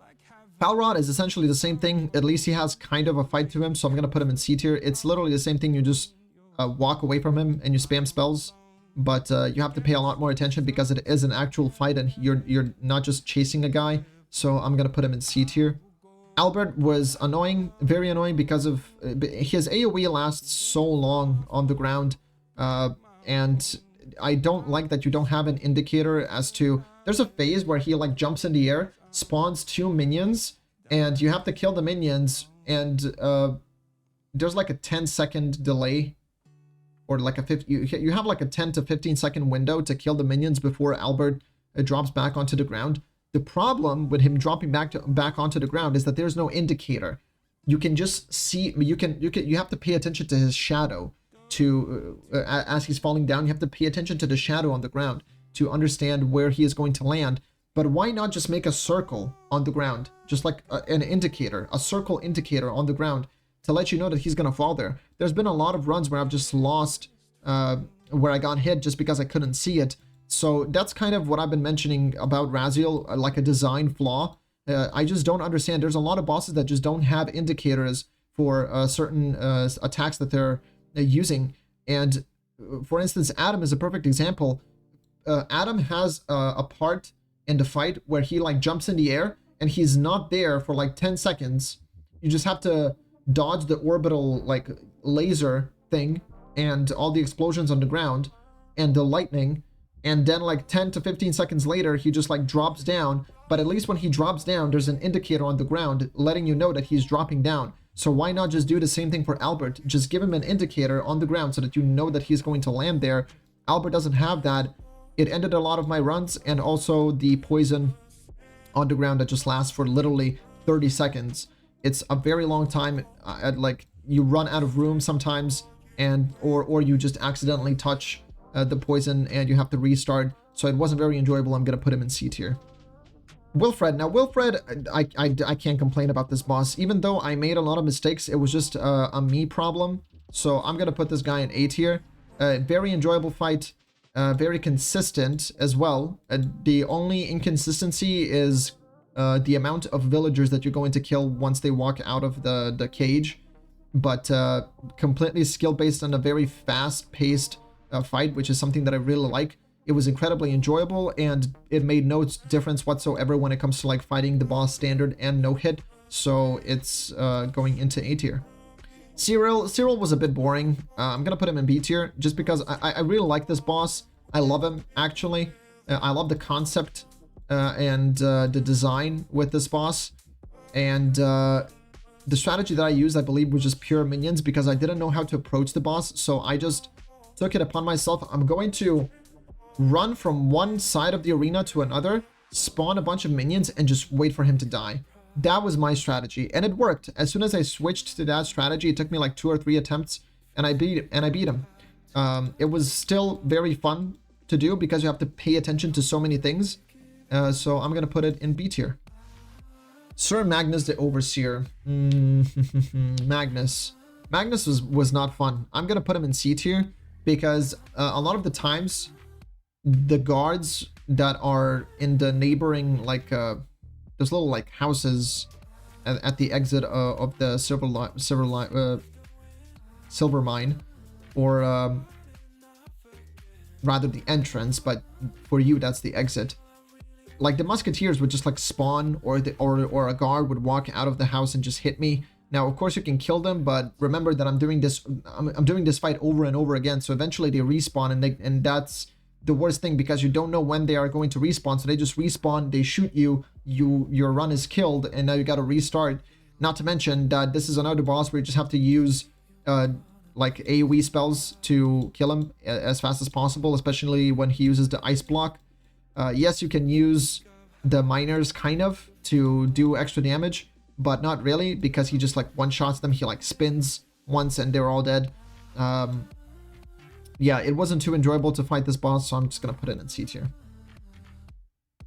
Palrod is essentially the same thing, at least he has kind of a fight to him, so I'm gonna put him in C tier. It's literally the same thing, you just walk away from him and you spam spells, but you have to pay a lot more attention because it is an actual fight and you're not just chasing a guy, so I'm gonna put him in C tier. Albert was annoying, very annoying, because of his AoE lasts so long on the ground, and I don't like that you don't have an indicator as to... There's a phase where he like jumps in the air, spawns 2 minions, and you have to kill the minions, and there's like a 10-second delay, or like a 50, you have like a 10 to 15-second window to kill the minions before Albert drops back onto the ground. The problem with him dropping back onto the ground is that there's no indicator. You can just see, you have to pay attention to his shadow to as he's falling down. You have to pay attention to the shadow on the ground to understand where he is going to land. But why not just make a circle on the ground, just like an indicator, a circle indicator on the ground to let you know that he's gonna fall there. There's been a lot of runs where I've just lost, where I got hit just because I couldn't see it. So that's kind of what I've been mentioning about Raziel, like a design flaw. I just don't understand. There's a lot of bosses that just don't have indicators for certain attacks that they're using. And for instance, Adam is a perfect example. Adam has a part in the fight where he like jumps in the air and he's not there for like 10 seconds. You just have to dodge the orbital like laser thing and all the explosions on the ground and the lightning, and then like 10 to 15 seconds later he just like drops down. But at least when he drops down, there's an indicator on the ground letting you know that he's dropping down. So why not just do the same thing for Albert? Just give him an indicator on the ground so that you know that he's going to land there. Albert doesn't have that. It ended a lot of my runs, and also the poison on the ground that just lasts for literally 30 seconds. It's a very long time. Like you run out of room sometimes, and or you just accidentally touch the poison and you have to restart. So it wasn't very enjoyable. I'm gonna put him in C tier. Wilfred. Now Wilfred, I can't complain about this boss. Even though I made a lot of mistakes, it was just a me problem. So I'm gonna put this guy in A tier. Very enjoyable fight. Very consistent as well. The only inconsistency is the amount of villagers that you're going to kill once they walk out of the cage. But completely skill based on a very fast-paced fight, which is something that I really like. It was incredibly enjoyable, and it made no difference whatsoever when it comes to like fighting the boss standard and no hit. So it's going into A tier. Cyril was a bit boring. I'm gonna put him in B tier just because I really like this boss. I love him, actually. I love the concept and the design with this boss. And the strategy that I used, I believe, was just pure minions because I didn't know how to approach the boss. So I just took it upon myself. I'm going to run from one side of the arena to another, spawn a bunch of minions, and just wait for him to die. That was my strategy, and it worked. As soon as I switched to that strategy, it took me like 2 or 3 attempts, and I beat him. It was still very fun to do because you have to pay attention to so many things. So I'm gonna put it in B tier. Sir Magnus the Overseer. Magnus was not fun. I'm gonna put him in C tier because a lot of the times the guards that are in the neighboring like those little like houses at the exit of the silver mine, or rather the entrance, but for you that's the exit. Like the musketeers would just like spawn, or a guard would walk out of the house and just hit me. Now of course you can kill them, but remember that I'm doing this fight over and over again, so eventually they respawn, and that's the worst thing because you don't know when they are going to respawn. So they just respawn, they shoot you, your run is killed, and now you got to restart. Not to mention that this is another boss where you just have to use like AoE spells to kill him as fast as possible, especially when he uses the ice block. Yes, you can use the miners kind of to do extra damage, but not really, because he just like one-shots them. He like spins once and they're all dead. Yeah, it wasn't too enjoyable to fight this boss, so I'm just gonna put it in C tier.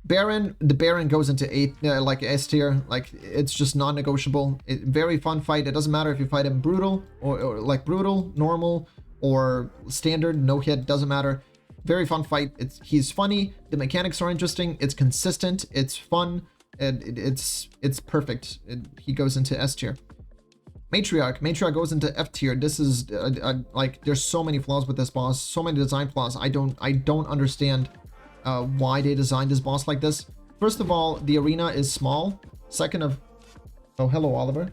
Baron, the Baron goes into like S tier. Like it's just non-negotiable. Very fun fight. It doesn't matter if you fight him brutal or like brutal, normal, or standard, no hit, doesn't matter. Very fun fight. He's funny. The mechanics are interesting. It's consistent. It's fun. And it's perfect. He goes into S tier. Matriarch goes into F tier. This is like there's so many flaws with this boss, so many design flaws. I don't understand why they designed this boss like this. First of all, the arena is small. Second of, oh hello Oliver.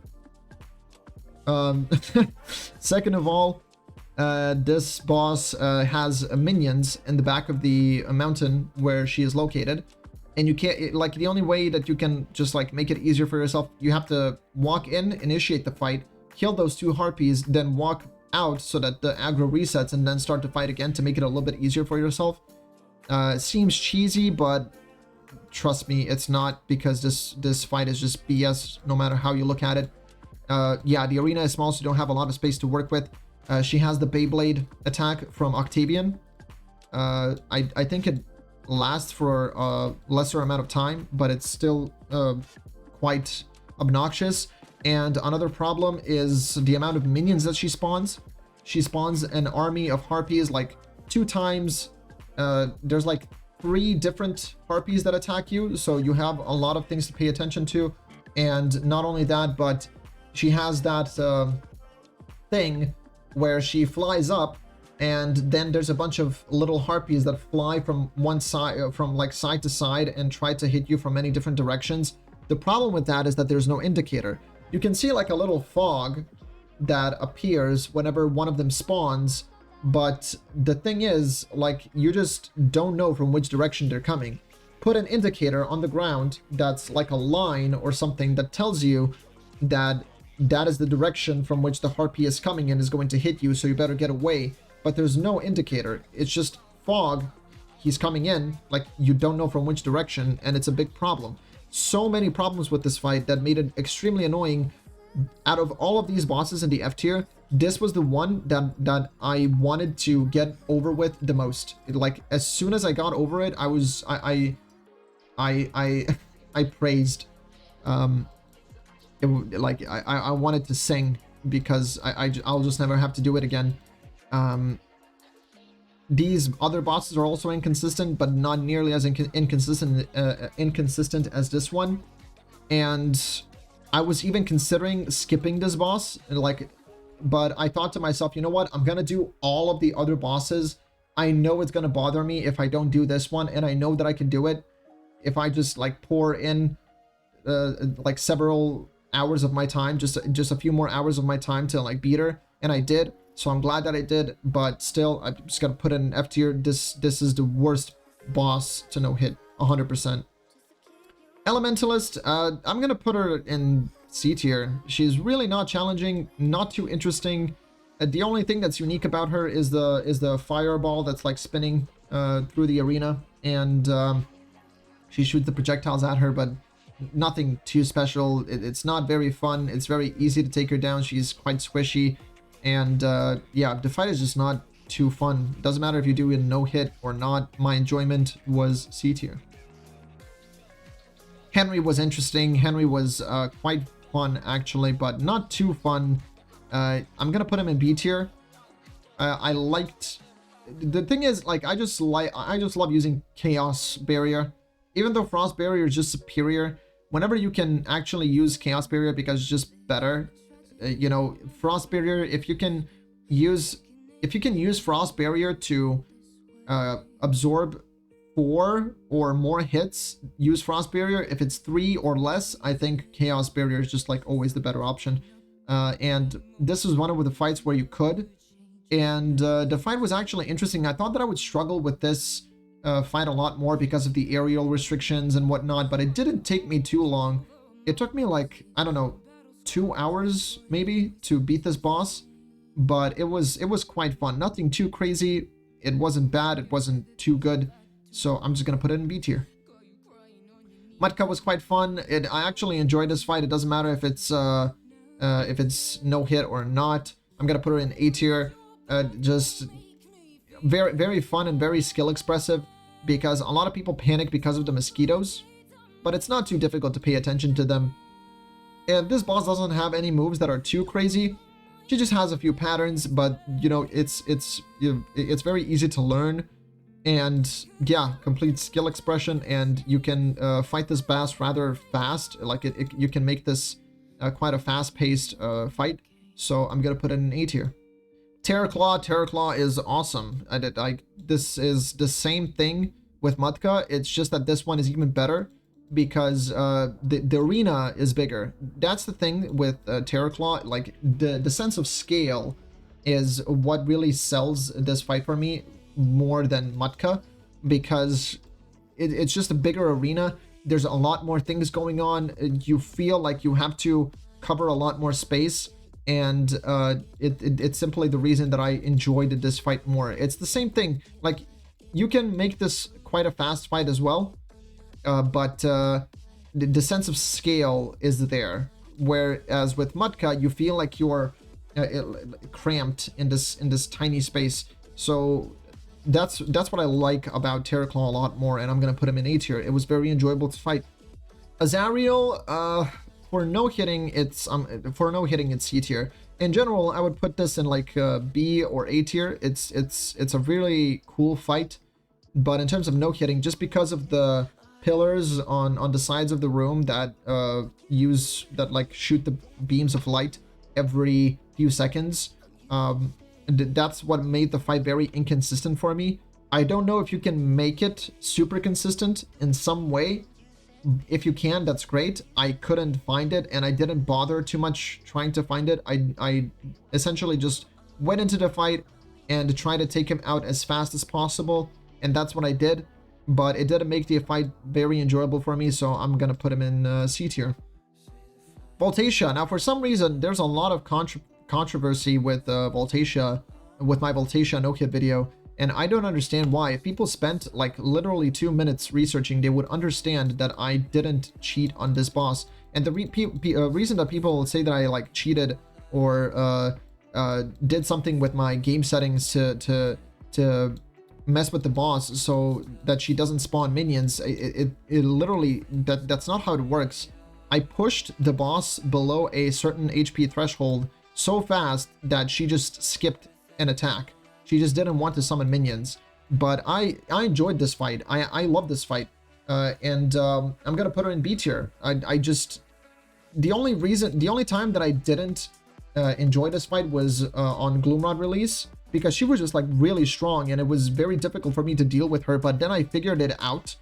Second of all, this boss has minions in the back of the mountain where she is located. and you can't, like, the only way that you can just like make it easier for yourself, you have to walk in, initiate the fight, kill those 2 harpies, then walk out so that the aggro resets, and then start to fight again to make it a little bit easier for yourself. Seems cheesy, but trust me, it's not, because this fight is just BS no matter how you look at it. Yeah, the arena is small, so you don't have a lot of space to work with. She has the Beyblade attack from Octavian. I think it lasts for a lesser amount of time, but it's still quite obnoxious. And another problem is the amount of minions that she spawns. She spawns an army of harpies like 2 times. There's like 3 different harpies that attack you, so you have a lot of things to pay attention to. And not only that, but she has that thing where she flies up, and then there's a bunch of little harpies that fly from one side, from like side to side, and try to hit you from many different directions. The problem with that is that there's no indicator. You can see like a little fog that appears whenever one of them spawns, but the thing is, like, you just don't know from which direction they're coming. Put an indicator on the ground that's like a line or something that tells you that that is the direction from which the harpy is coming and is going to hit you, so you better get away. But there's no indicator. It's just fog. He's coming in, like, you don't know from which direction, and it's a big problem. So many problems with this fight that made it extremely annoying. Out of all of these bosses in the F tier, this was the one that I wanted to get over with the most. Like, as soon as I got over it, I praised. I wanted to sing, because I'll just never have to do it again. These other bosses are also inconsistent, but not nearly as inconsistent as this one. And I was even considering skipping this boss, but I thought to myself, you know what? I'm gonna do all of the other bosses. I know it's gonna bother me if I don't do this one, and I know that I can do it if I just like pour in like several hours of my time, just a few more hours of my time to like beat her, and I did. So I'm glad that I did, but still, I'm just gonna put it in F tier. This is the worst boss to no hit, 100%. Elementalist, I'm gonna put her in C tier. She's really not challenging, not too interesting. The only thing that's unique about her is the fireball that's like spinning through the arena, and she shoots the projectiles at her, but nothing too special. It's not very fun. It's very easy to take her down. She's quite squishy. And yeah, the fight is just not too fun. Doesn't matter if you do a no hit or not. My enjoyment was C tier. Henry was interesting. Henry was quite fun actually, but not too fun. I'm gonna put him in B tier. I liked. The thing is, like, I just love using Chaos Barrier, even though Frost Barrier is just superior. Whenever you can actually use Chaos Barrier because it's just better. You know, Frost Barrier, if you can use Frost Barrier to absorb 4 or more hits, use Frost Barrier. If it's 3 or less, I think Chaos Barrier is just like always the better option. And this was one of the fights where you could, and the fight was actually interesting. I thought that I would struggle with this fight a lot more because of the aerial restrictions and whatnot, but it didn't take me too long. It took me like, I don't know, 2 hours maybe to beat this boss, but it was quite fun. Nothing too crazy. It wasn't bad. It wasn't too good. So I'm just gonna put it in B tier. Mutka was quite fun. I actually enjoyed this fight. It doesn't matter if it's no hit or not. I'm gonna put it in A tier. Just very, very fun and very skill expressive, because a lot of people panic because of the mosquitoes, but it's not too difficult to pay attention to them. And this boss doesn't have any moves that are too crazy. She just has a few patterns, but you know, it's very easy to learn. And yeah, complete skill expression, and you can fight this boss rather fast. Like you can make this quite a fast-paced fight. So I'm gonna put it in A tier. Terror Claw is awesome. This is the same thing with Mutka. It's just that this one is even better, because the arena is bigger. That's the thing with Terror Claw. Like the sense of scale is what really sells this fight for me more than Mutka, because it's just a bigger arena. There's a lot more things going on. You feel like you have to cover a lot more space, and it's simply the reason that I enjoyed this fight more. It's the same thing. Like, you can make this quite a fast fight as well, but the sense of scale is there. Whereas with Mutka, you feel like you're cramped in this tiny space. So that's what I like about Terrah Claw a lot more, and I'm gonna put him in A tier. It was very enjoyable to fight. Azariel, for no hitting, it's C tier. In general, I would put this in like B or A tier. It's a really cool fight, but in terms of no hitting, just because of the pillars on the sides of the room that like shoot the beams of light every few seconds, that's what made the fight very inconsistent for me. I don't know if you can make it super consistent in some way. If you can, that's great. I couldn't find it, and I didn't bother too much trying to find it. I essentially just went into the fight and tried to take him out as fast as possible, and that's what I did. But it didn't make the fight very enjoyable for me, so I'm gonna put him in C tier. Voltatia. Now, for some reason, there's a lot of controversy with Voltatia, with my Voltatia no-hit video, and I don't understand why. If people spent like literally 2 minutes researching, they would understand that I didn't cheat on this boss. And the reason that people say that I like cheated or did something with my game settings to mess with the boss so that she doesn't spawn minions, it literally, that's not how it works. I pushed the boss below a certain HP threshold so fast that she just skipped an attack. She just didn't want to summon minions. But I enjoyed this fight. I love this fight, and I'm gonna put her in B tier. The only time that I didn't enjoy this fight was on Gloomrod release, because she was just like really strong, and it was very difficult for me to deal with her. But then I figured it out,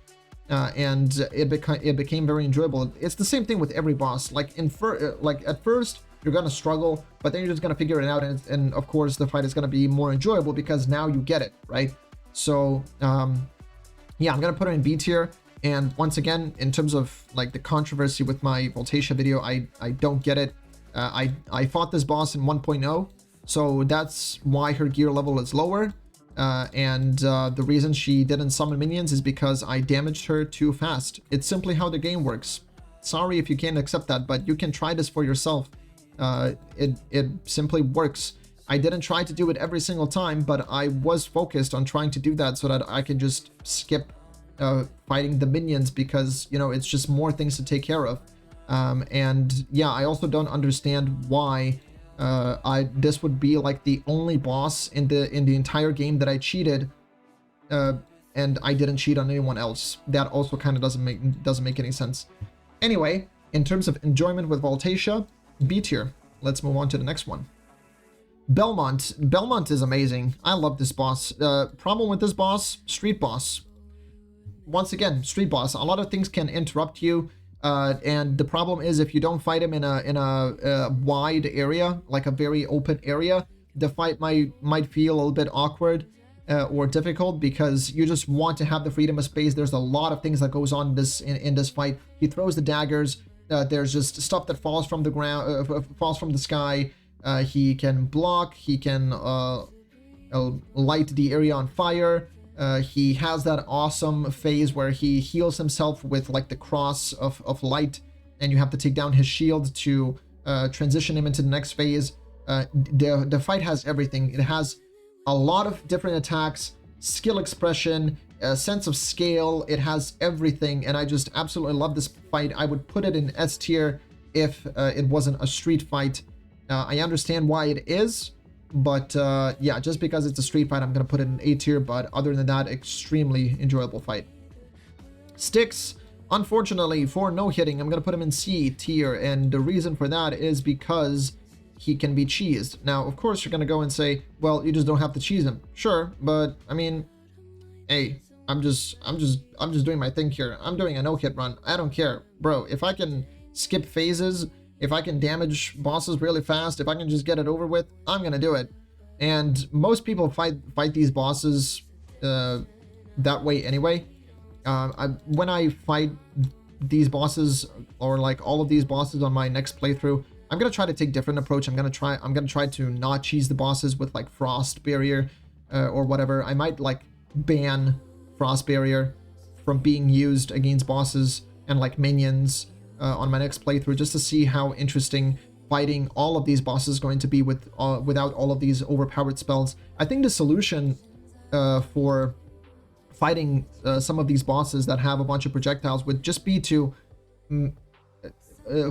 and it became very enjoyable. It's the same thing with every boss. Like at first you're gonna struggle, but then you're just gonna figure it out, and of course the fight is gonna be more enjoyable because now you get it, right? So yeah, I'm gonna put her in B tier. And once again, in terms of like the controversy with my Voltatia video, I don't get it. I fought this boss in 1.0. So that's why her gear level is lower, and the reason she didn't summon minions is because I damaged her too fast. It's simply how the game works. Sorry if you can't accept that, but you can try this for yourself. It simply works. I didn't try to do it every single time, but I was focused on trying to do that so that I can just skip fighting the minions, because, you know, it's just more things to take care of. And yeah, I also don't understand why this would be like the only boss in the entire game that I cheated, and I didn't cheat on anyone else. That also kind of doesn't make any sense. Anyway, in terms of enjoyment with Voltatia, B tier. Let's move on to the next one. Belmont. Belmont is amazing. I love this boss. Problem with this boss, street boss. Once again, street boss. A lot of things can interrupt you. And the problem is, if you don't fight him in a wide area, like a very open area, the fight might feel a little bit awkward or difficult, because you just want to have the freedom of space. There's a lot of things that goes on in this fight. He throws the daggers. There's just stuff that falls from the ground, falls from the sky. He can block. He can light the area on fire. He has that awesome phase where he heals himself with like the cross of light, and you have to take down his shield to transition him into the next phase. The fight has everything. It has a lot of different attacks, skill expression, a sense of scale. It has everything, and I just absolutely love this fight. I would put it in S tier if it wasn't a street fight. I understand why it is, but yeah, just because it's a street fight, I'm gonna put it in A tier. But other than that, extremely enjoyable fight. Styx, unfortunately, for no hitting, I'm gonna put him in C tier, and the reason for that is because he can be cheesed. Now, of course, you're gonna go and say, well, you just don't have to cheese him. Sure, but I mean, hey, I'm just doing my thing here. I'm doing a no-hit run. I don't care, bro. If I can skip phases, if I can damage bosses really fast, if I can just get it over with, I'm gonna do it. And most people fight these bosses that way anyway. When I fight these bosses, or like all of these bosses on my next playthrough, I'm gonna try to take different approach. I'm gonna try to not cheese the bosses with like frost barrier or whatever. I might like ban frost barrier from being used against bosses and like minions on my next playthrough, just to see how interesting fighting all of these bosses is going to be with without all of these overpowered spells. I think the solution for fighting some of these bosses that have a bunch of projectiles would just be to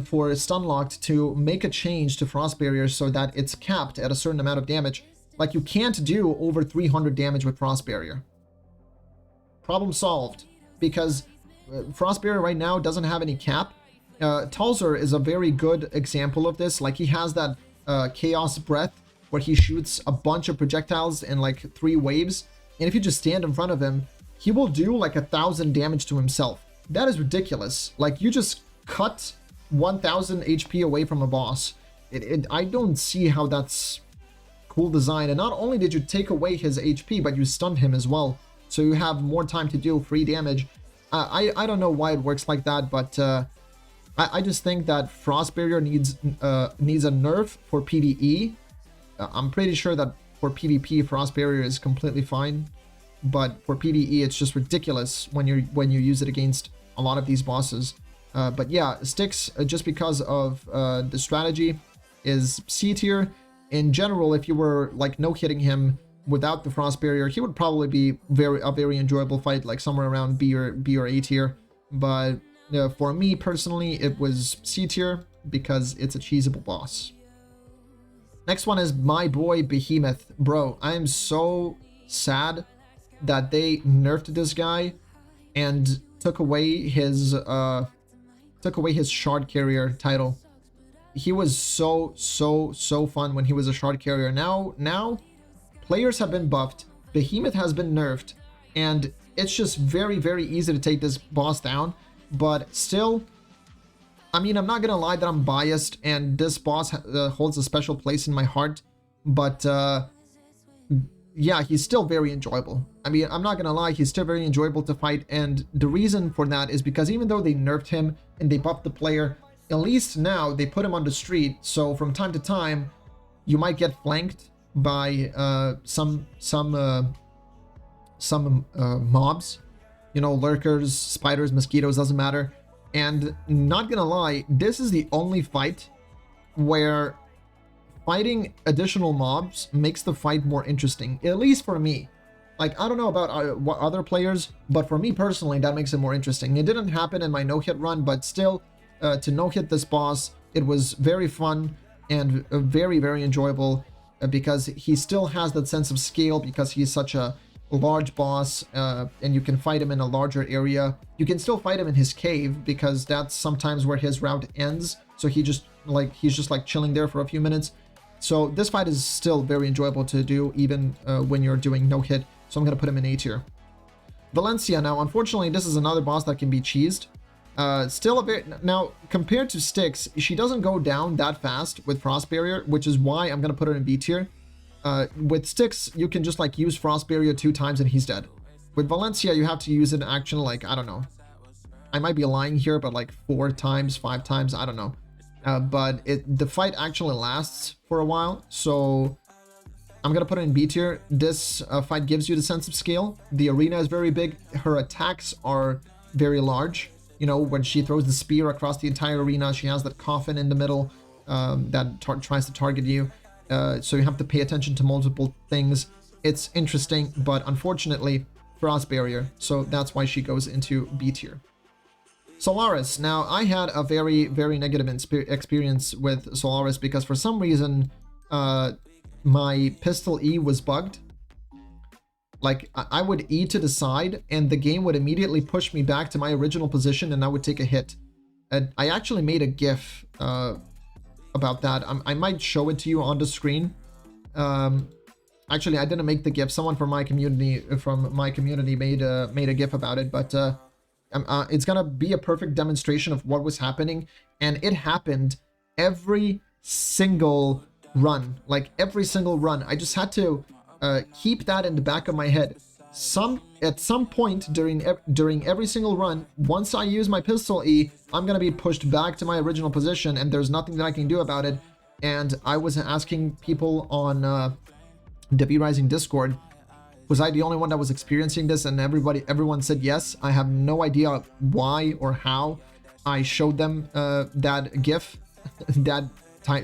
for Stunlocked to make a change to Frost Barrier so that it's capped at a certain amount of damage. Like, you can't do over 300 damage with Frost Barrier. Problem solved. Because Frost Barrier right now doesn't have any cap. Talzur is a very good example of this. Like, he has that Chaos Breath where he shoots a bunch of projectiles in like 3 waves. And if you just stand in front of him, he will do like 1,000 damage to himself. That is ridiculous. Like, you just cut 1,000 HP away from a boss. I don't see how that's cool design. And not only did you take away his HP, but you stunned him as well. So you have more time to do free damage. I don't know why it works like that, but I just think that Frost Barrier needs a nerf for PvE. I'm pretty sure that for PvP, Frost Barrier is completely fine. But for PvE, it's just ridiculous when you use it against a lot of these bosses. But yeah, Styx, just because of the strategy, is C tier. In general, if you were like no-hitting him without the Frost Barrier, he would probably be a very enjoyable fight, like somewhere around B or A tier. But for me personally, it was C tier because it's a cheesable boss. Next one is my boy Behemoth. Bro, I am so sad that they nerfed this guy and took away his shard carrier title. He was so fun when he was a shard carrier. Now players have been buffed, Behemoth has been nerfed, and it's just very easy to take this boss down. But still, I mean, I'm not gonna lie that I'm biased, and this boss holds a special place in my heart, but yeah, he's still very enjoyable. I mean, I'm not gonna lie, he's still very enjoyable to fight, and the reason for that is because even though they nerfed him and they buffed the player, at least now they put him on the street, so from time to time you might get flanked by some mobs, you know, lurkers, spiders, mosquitoes, doesn't matter. And not gonna lie, this is the only fight where fighting additional mobs makes the fight more interesting, at least for me. Like, I don't know about other players, but for me personally, that makes it more interesting. It didn't happen in my no-hit run, but still, to no-hit this boss, it was very fun and very enjoyable because he still has that sense of scale because he's such a large boss, and you can fight him in a larger area. You can still fight him in his cave because that's sometimes where his route ends. So he's just like chilling there for a few minutes. So this fight is still very enjoyable to do even when you're doing no hit. So I'm gonna put him in A tier. Valencia, now unfortunately this is another boss that can be cheesed. Still a bit, now compared to Styx, she doesn't go down that fast with Frost Barrier, which is why I'm gonna put her in B tier. With Styx, you can just like use Frost Barrier 2 times and he's dead. With Valencia, you have to use it in action like, I don't know. I might be lying here, but like 4 times, 5 times, I don't know. But the fight actually lasts for a while, so I'm gonna put it in B tier. This fight gives you the sense of scale. The arena is very big. Her attacks are very large. You know, when she throws the spear across the entire arena, she has that coffin in the middle that tries to target you. So you have to pay attention to multiple things. It's interesting, but unfortunately, Frost Barrier. So that's why she goes into B tier. Solaris. Now, I had a very negative experience with Solaris because for some reason, my pistol E was bugged. Like, I would E to the side, and the game would immediately push me back to my original position, and I would take a hit. And I actually made a GIF about that. I might show it to you on the screen. Actually, I didn't make the GIF. Someone from my community made a GIF about it, but it's gonna be a perfect demonstration of what was happening, and it happened every single run. Like every single run, I just had to keep that in the back of my head. at some point during every single run, once I use my pistol E, I'm gonna be pushed back to my original position, and there's nothing that I can do about it. And I was asking people on the V Rising Discord, was I the only one that was experiencing this? And everyone said yes. I have no idea why or how. I showed them that GIF, that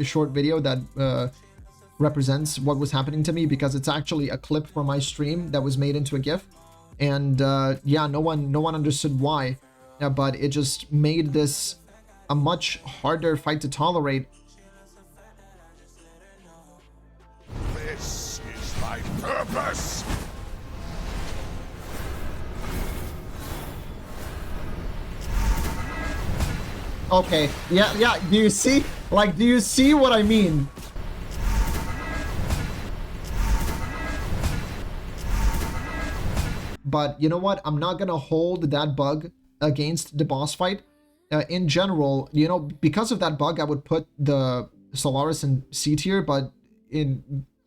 short video that represents what was happening to me, because it's actually a clip from my stream that was made into a GIF. And yeah, no one understood why, but it just made this a much harder fight to tolerate. This is my purpose. Okay, yeah, do you see? Like, do you see what I mean? But you know what? I'm not gonna hold that bug against the boss fight. In general, you know, because of that bug, I would put the Solaris in C tier, but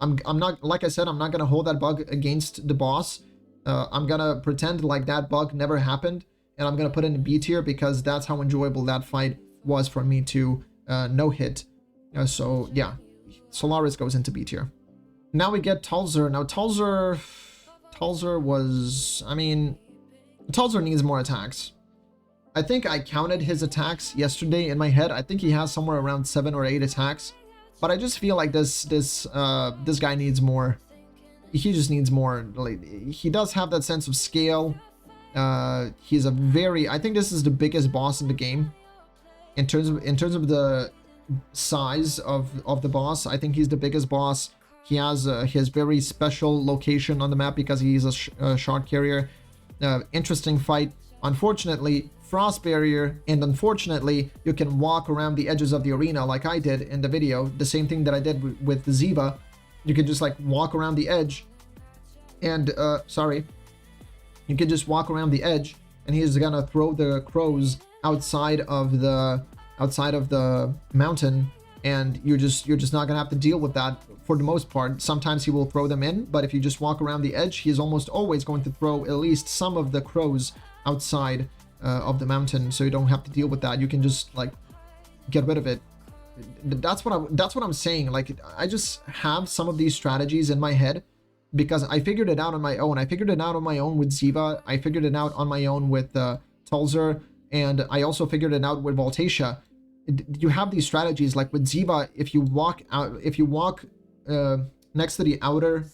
I'm not, like I said, I'm not gonna hold that bug against the boss. I'm gonna pretend like that bug never happened, and I'm gonna put it in B tier because that's how enjoyable that fight was for me to no hit. So yeah, Solaris goes into B tier. Now we get Tulzur. Now Tulzur was, I mean, Tulzur needs more attacks. I think I counted his attacks yesterday in my head. I think he has somewhere around 7 or 8 attacks, but I just feel like this guy needs more. He just needs more. Like, he does have that sense of scale. He's a very, I think this is the biggest boss in the game in terms of the size of the boss. I think he's the biggest boss. He has his very special location on the map because he's a shard carrier. Interesting fight. Unfortunately, frost barrier, and unfortunately, you can walk around the edges of the arena like I did in the video. The same thing that I did with Ziva. You can just like walk around the edge, and you can just walk around the edge, and he's gonna throw the crows outside of the mountain, and you're just not gonna have to deal with that for the most part. Sometimes he will throw them in, but if you just walk around the edge, he's almost always going to throw at least some of the crows outside of the mountain, so you don't have to deal with that. You can just like get rid of it. That's what I'm saying. Like, I just have some of these strategies in my head because I figured it out on my own. I figured it out on my own with Ziva. I figured it out on my own with Tulzur, and I also figured it out with Voltatia. You have these strategies like with Ziva. If you walk next to the outer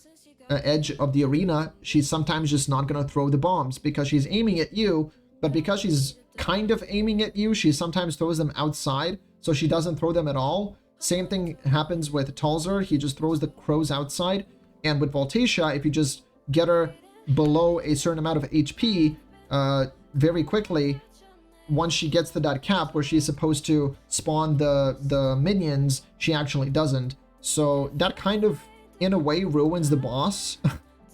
edge of the arena, she's sometimes just not gonna throw the bombs because she's aiming at you, but because she's kind of aiming at you, she sometimes throws them outside, so she doesn't throw them at all. Same thing happens with Tulzur. He just throws the crows outside. And with Voltatia, if you just get her below a certain amount of HP very quickly, once she gets to that cap where she's supposed to spawn the minions, she actually doesn't. So that kind of, in a way, ruins the boss.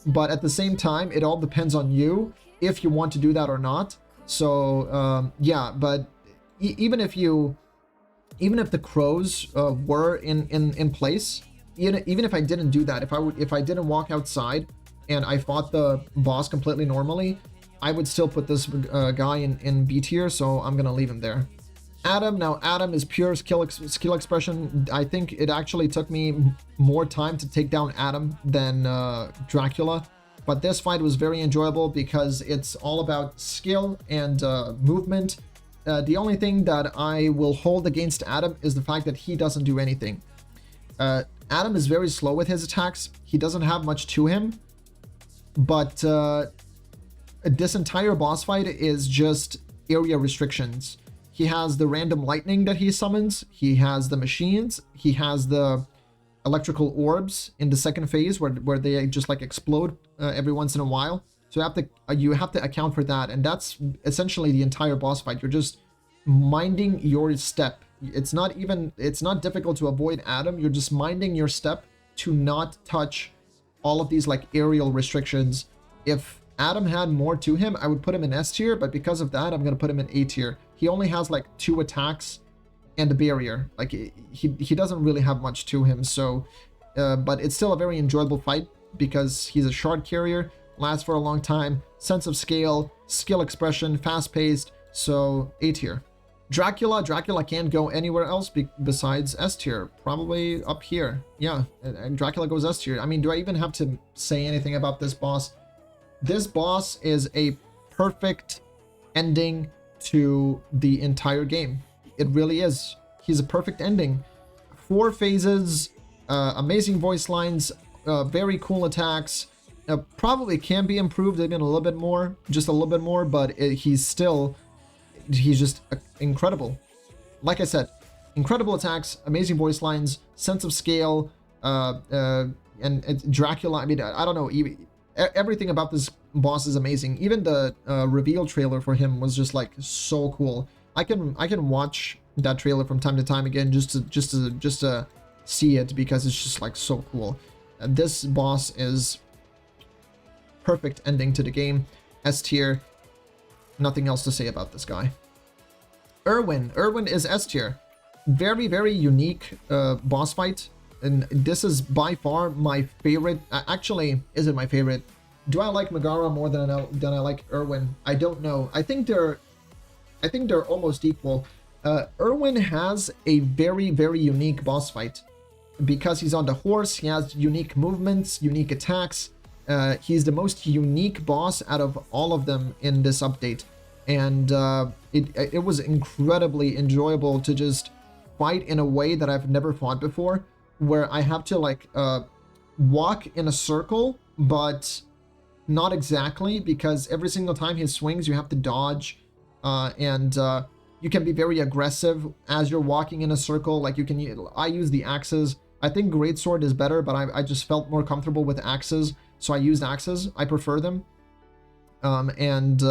But at the same time, it all depends on you if you want to do that or not. So yeah, but even if the crows were in place, even if I didn't do that, if I didn't walk outside and I fought the boss completely normally, I would still put this guy in B tier, so I'm gonna leave him there. Adam, now Adam is pure skill expression. I think it actually took me more time to take down Adam than Dracula, but this fight was very enjoyable because it's all about skill and movement. The only thing that I will hold against Adam is the fact that he doesn't do anything. Adam is very slow with his attacks. He doesn't have much to him, but this entire boss fight is just area restrictions. He has the random lightning that he summons. He has the machines. He has the electrical orbs in the second phase where they just like explode every once in a while. So you have to account for that, and that's essentially the entire boss fight. You're just minding your step. It's not difficult to avoid Adam. You're just minding your step to not touch all of these like aerial restrictions. If Adam had more to him, I would put him in S tier, but because of that, I'm gonna put him in A tier. He only has like 2 attacks and a barrier. Like he doesn't really have much to him. So, but it's still a very enjoyable fight because he's a shard carrier. lasts for a long time, sense of scale, skill expression, fast-paced, so A tier. Dracula can't go anywhere else besides S tier, probably up here. Yeah, and Dracula goes S tier. I mean, do I even have to say anything about this boss? This boss is a perfect ending to the entire game. It really is. He's a perfect ending. 4 phases, amazing voice lines, very cool attacks. Probably can be improved even a little bit more, just a little bit more, but he's just incredible. Like I said, incredible attacks, amazing voice lines, sense of scale, and Dracula. I mean, I don't know, everything about this boss is amazing. Even the reveal trailer for him was just like so cool. I can watch that trailer from time to time again just to see it, because it's just like so cool. This boss is perfect ending to the game. S tier. Nothing else to say about this guy. Erwin is S tier. Very, very unique boss fight, and this is by far my favorite. Actually, is it my favorite? Do I like Megara more than I like Erwin? I don't know. I think they're almost equal. Erwin has a very, very unique boss fight because he's on the horse. He has unique movements, unique attacks. He's the most unique boss out of all of them in this update, and it was incredibly enjoyable to just fight in a way that I've never fought before, where I have to like walk in a circle, but not exactly, because every single time he swings you have to dodge, and you can be very aggressive as you're walking in a circle. Like I use the axes. I think greatsword is better, but I just felt more comfortable with axes, so I used axes. I prefer them, and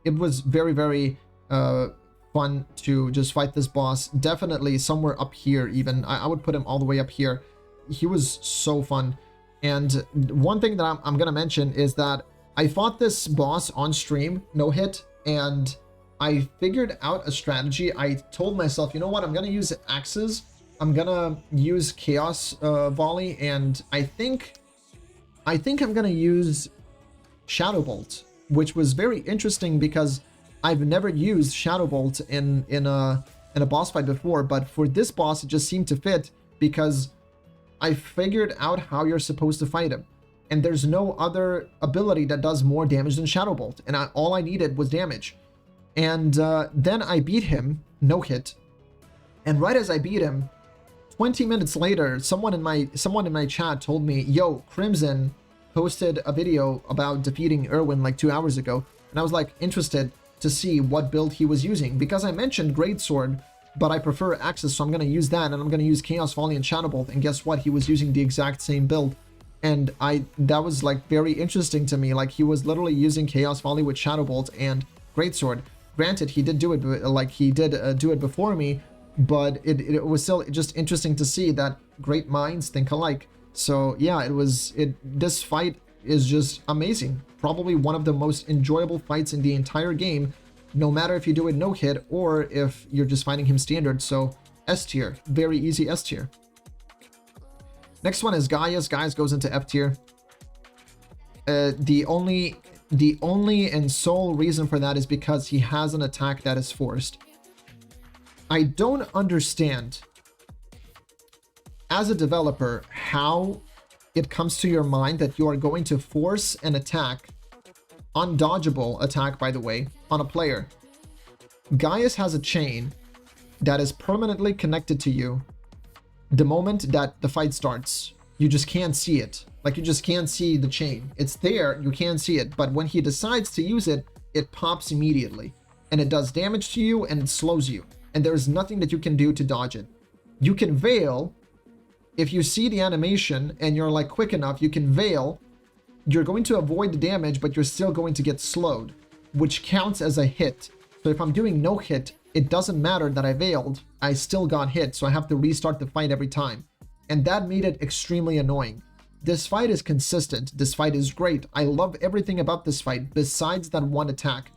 it was very, very fun to just fight this boss. Definitely somewhere up here even. I would put him all the way up here. He was so fun. And one thing that I'm gonna mention is that I fought this boss on stream, no hit, and I figured out a strategy. I told myself, you know what, I'm gonna use axes. I'm gonna use chaos volley, and I think I'm gonna use Shadow Bolt, which was very interesting because I've never used Shadow Bolt in a boss fight before, but for this boss it just seemed to fit because I figured out how you're supposed to fight him, and there's no other ability that does more damage than Shadow Bolt, and all I needed was damage. And then I beat him, no hit, and right as I beat him, 20 minutes later, someone in my chat told me, yo, Crimson posted a video about defeating Erwin like 2 hours ago, and I was like interested to see what build he was using, because I mentioned Greatsword, but I prefer axes, so I'm going to use that, and I'm going to use Chaos Volley and Shadow Bolt, and guess what? He was using the exact same build, and that was like very interesting to me. Like, he was literally using Chaos Volley with Shadow Bolt and Greatsword. Granted, he did do it, like he did do it before me, but it was still just interesting to see that great minds think alike. So yeah, this fight is just amazing. Probably one of the most enjoyable fights in the entire game, no matter if you do it no hit or if you're just fighting him standard. So S tier, very easy S tier. Next one is Gaius. Gaius goes into F tier. The only and sole reason for that is because he has an attack that is forced. I don't understand, as a developer, how it comes to your mind that you are going to force an attack, undodgeable attack by the way, on a player. Gaius has a chain that is permanently connected to you the moment that the fight starts. You just can't see it. Like, you just can't see the chain. It's there, you can't see it, but when he decides to use it, it pops immediately, and it does damage to you and it slows you, and there's nothing that you can do to dodge it. You can veil. If you see the animation and you're like quick enough, you can veil. You're going to avoid the damage, but you're still going to get slowed, which counts as a hit. So if I'm doing no hit, it doesn't matter that I veiled, I still got hit, so I have to restart the fight every time. And that made it extremely annoying. This fight is consistent. This fight is great. I love everything about this fight besides that one attack.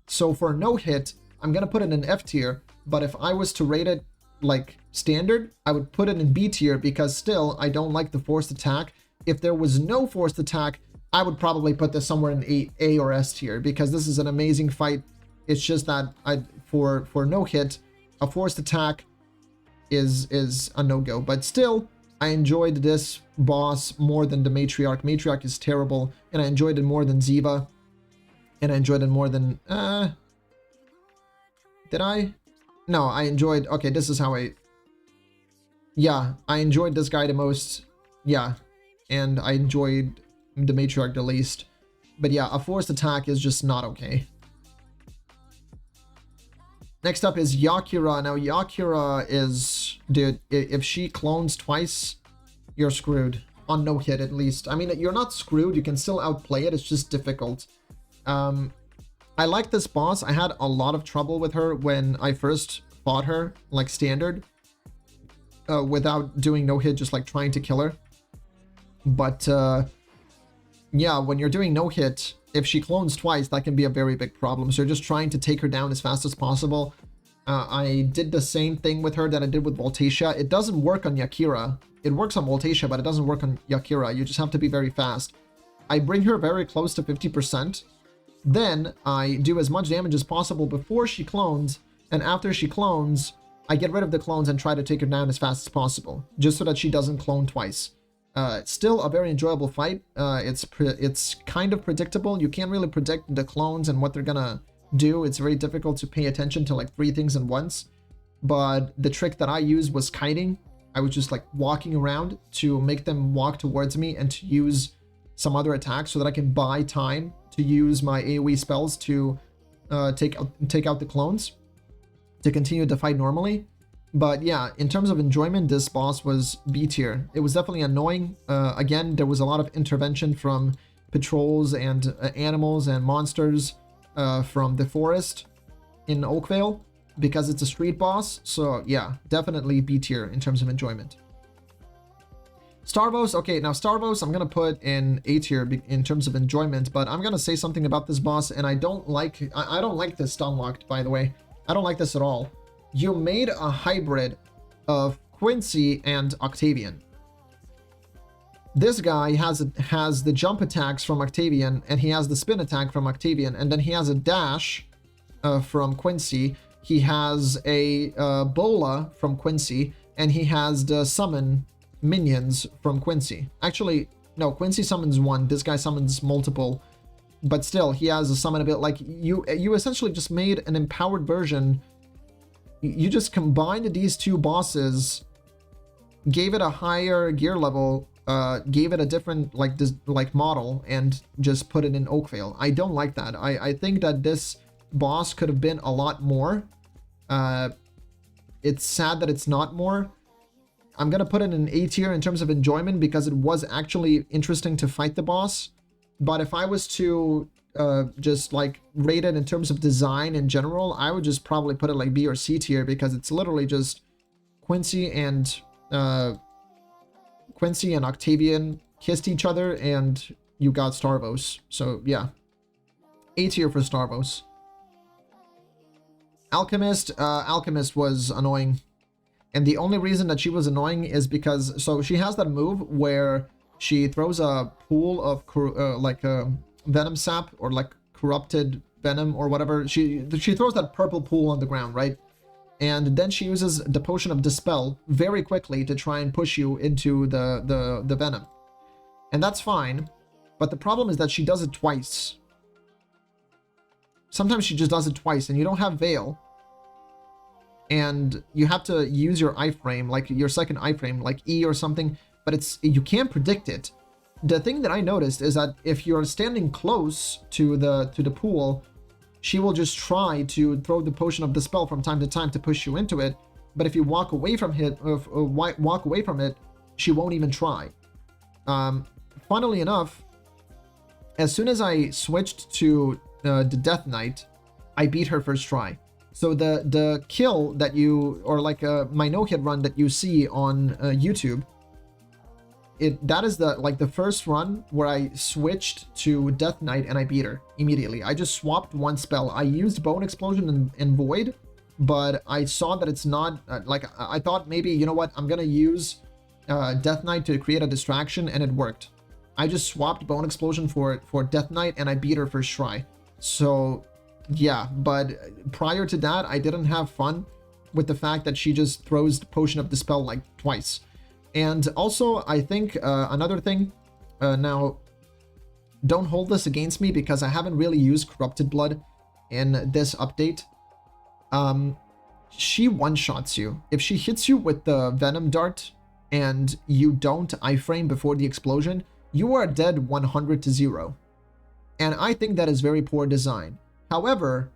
So for no hit, I'm gonna put it in F tier, but if I was to rate it like standard, I would put it in B tier because still I don't like the forced attack. If there was no forced attack, I would probably put this somewhere in A or S tier because this is an amazing fight. It's just that for no hit, a forced attack is a no-go. But still, I enjoyed this boss more than the Matriarch. Matriarch is terrible, and I enjoyed it more than Ziva. And I enjoyed it more than... Did I? No, I enjoyed... Okay, this is how I... Yeah, I enjoyed this guy the most. Yeah, and I enjoyed the Matriarch the least. But yeah, a forced attack is just not okay. Next up is Yakira. Now, Yakira is... Dude, if she clones twice, you're screwed. On no hit, at least. I mean, you're not screwed. You can still outplay it. It's just difficult. I like this boss. I had a lot of trouble with her when I first fought her, like standard. Without doing no hit, just like trying to kill her. But, yeah, when you're doing no hit... If she clones twice, that can be a very big problem. So you're just trying to take her down as fast as possible. I did the same thing with her that I did with Voltatia. It doesn't work on Yakira. It works on Voltatia, but it doesn't work on Yakira. You just have to be very fast. I bring her very close to 50%. Then I do as much damage as possible before she clones. And after she clones, I get rid of the clones and try to take her down as fast as possible. Just so that she doesn't clone twice. Still a very enjoyable fight. It's kind of predictable. You can't really predict the clones and what they're gonna do. It's very difficult to pay attention to like 3 things at once. But the trick that I used was kiting. I was just like walking around to make them walk towards me and to use some other attacks so that I can buy time to use my AoE spells to take out the clones to continue the fight normally. But yeah, in terms of enjoyment, this boss was B tier. It was definitely annoying. Again, there was a lot of intervention from patrols and animals and monsters from the forest in Oakvale because it's a street boss. So yeah, definitely B tier in terms of enjoyment. Starvos, okay, now Starvos I'm going to put in A tier in terms of enjoyment, but I'm going to say something about this boss, and I don't like this stun locked, by the way. I don't like this at all. You made a hybrid of Quincy and Octavian. This guy has the jump attacks from Octavian, and he has the spin attack from Octavian, and then he has a dash from Quincy. He has a bola from Quincy, and he has the summon minions from Quincy. Actually, no, Quincy summons 1. This guy summons multiple, but still, he has a summon ability. Like you essentially just made an empowered version. You just combined these 2 bosses, gave it a higher gear level, gave it a different like model, and just put it in Oakvale. I don't like that. I think that this boss could have been a lot more. It's sad that it's not more. I'm gonna put it in A tier in terms of enjoyment because it was actually interesting to fight the boss. But if I was to just like rate it in terms of design in general, I would just probably put it like B or C tier because it's literally just Quincy and Octavian kissed each other and you got Starvos. So yeah, A tier for Starvos. Alchemist was annoying, and the only reason that she was annoying is because she has that move where she throws a pool of venom sap or like corrupted venom or whatever. She throws that purple pool on the ground, right? And then she uses the potion of dispel very quickly to try and push you into the venom. And that's fine, but the problem is that she does it twice. Sometimes she just does it twice, and you don't have Veil. And you have to use your iframe, like your second iframe, like E or something, but you can't predict it. The thing that I noticed is that if you're standing close to the pool, she will just try to throw the potion of dispel from time to time to push you into it. But if you walk away from it, she won't even try. Funnily enough, as soon as I switched to the Death Knight, I beat her first try. So the kill that my no-hit run that you see on YouTube, that is the first run where I switched to Death Knight and I beat her immediately. I just swapped one spell. I used Bone Explosion and Void, but I saw that it's not I thought maybe, you know what, I'm gonna use Death Knight to create a distraction, and it worked. I just swapped Bone Explosion for Death Knight, and I beat her first try. So yeah, but prior to that, I didn't have fun with the fact that she just throws the Potion of Dispel like twice. And also, I think another thing, now, don't hold this against me because I haven't really used Corrupted Blood in this update. She one-shots you. If she hits you with the Venom Dart and you don't iframe before the explosion, you are dead 100 to 0. And I think that is very poor design. However,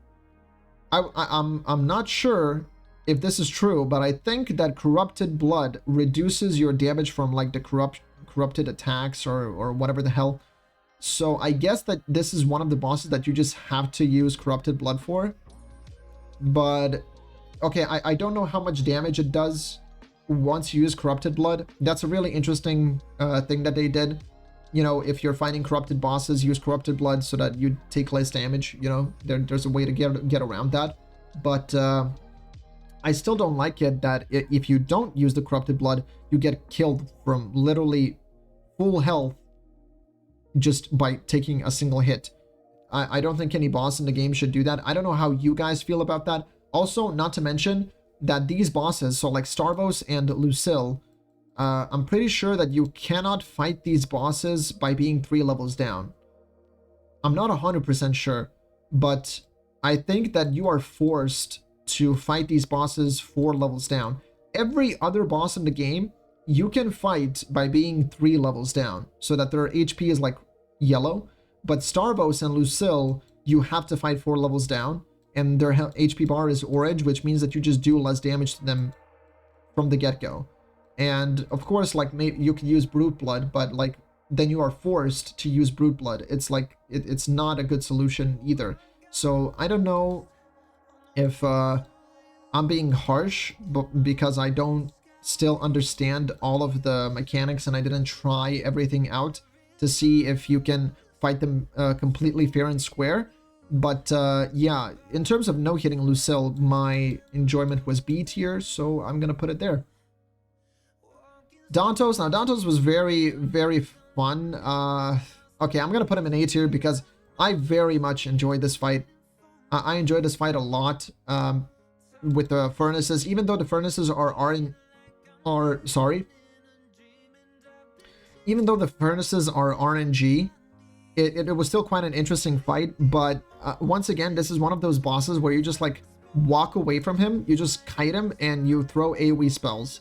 I'm not sure if this is true, but I think that Corrupted Blood reduces your damage from like the corrupted attacks or whatever the hell. So I guess that this is one of the bosses that you just have to use Corrupted Blood for. But okay, I don't know how much damage it does once you use Corrupted Blood. That's a really interesting thing that they did. You know, if you're fighting corrupted bosses, use Corrupted Blood so that you take less damage. You know, there's a way to get around that. But I still don't like it that if you don't use the Corrupted Blood, you get killed from literally full health just by taking a single hit. I don't think any boss in the game should do that. I don't know how you guys feel about that. Also, not to mention that these bosses, so like Starvos and Lucille, I'm pretty sure that you cannot fight these bosses by being 3 levels down. I'm not 100% sure, but I think that you are forced to fight these bosses 4 levels down. Every other boss in the game, you can fight by being 3 levels down, so that their HP is like yellow, but Starvos and Lucille, you have to fight 4 levels down, and their HP bar is orange, which means that you just do less damage to them from the get-go. And of course, like, maybe you could use Brute Blood, but like then you are forced to use Brute Blood. It's like it's not a good solution either. So I don't know if I'm being harsh, but because I don't still understand all of the mechanics and I didn't try everything out to see if you can fight them completely fair and square. But yeah, in terms of no hitting Lucille, my enjoyment was B tier, so I'm gonna put it there. Dantos. Now, Dantos was very, very fun. Okay, I'm going to put him in A tier because I very much enjoyed this fight. I enjoyed this fight a lot with the furnaces, even though the furnaces even though the furnaces are RNG, it was still quite an interesting fight. But once again, this is one of those bosses where you just like walk away from him, you just kite him, and you throw AoE spells.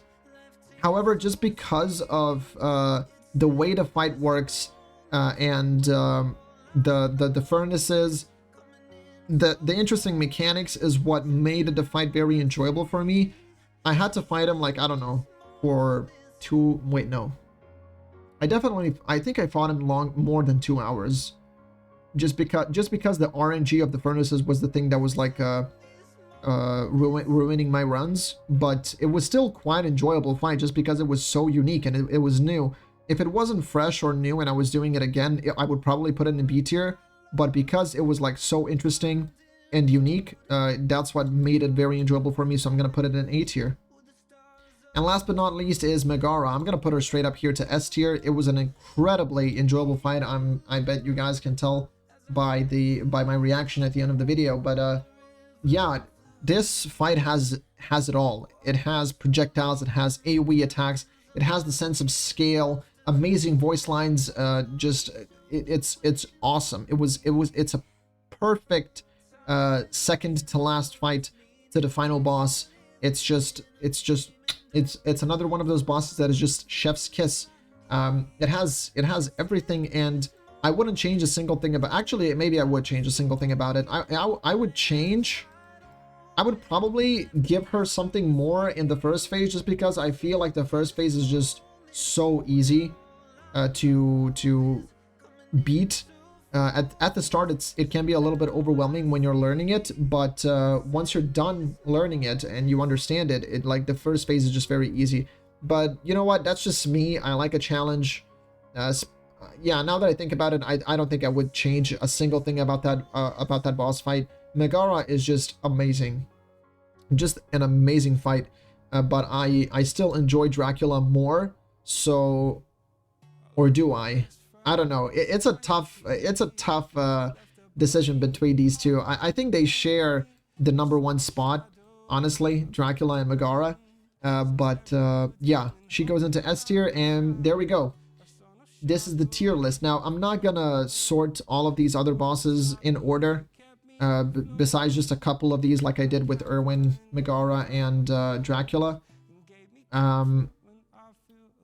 However, just because of the way the fight works and the furnaces, the interesting mechanics is what made the fight very enjoyable for me. I had to fight him like, I don't know, for I think I fought him more than 2 hours, just because the RNG of the furnaces was the thing that was like ruining my runs. But it was still quite enjoyable fight just because it was so unique and it was new. If it wasn't fresh or new and I was doing it again, I would probably put it in B tier, but because it was like so interesting and unique, that's what made it very enjoyable for me, so I'm gonna put it in A tier. And last but not least is Megara. I'm gonna put her straight up here to S tier. It was an incredibly enjoyable fight. I bet you guys can tell by my reaction at the end of the video. But yeah, this fight has it all. It has projectiles, it has AoE attacks, it has the sense of scale, amazing voice lines. It's awesome. It's a perfect second to last fight to the final boss. It's another one of those bosses that is just chef's kiss. It has everything, and I wouldn't change a single thing about. Actually, maybe I would change a single thing about it. I would probably give her something more in the first phase, just because I feel like the first phase is just so easy to beat. At the start, it can be a little bit overwhelming when you're learning it, but once you're done learning it and you understand it, like the first phase is just very easy. But you know what? That's just me. I like a challenge. Yeah, now that I think about it, I don't think I would change a single thing about that boss fight. Megara is just amazing, just an amazing fight. But I still enjoy Dracula more. So, or do I? I don't know. It's a tough decision between these two. I think they share the #1 spot, honestly, Dracula and Megara. But yeah, she goes into S tier, and there we go. This is the tier list. Now, I'm not gonna sort all of these other bosses in order, besides just a couple of these like I did with Erwin, Megara, and Dracula.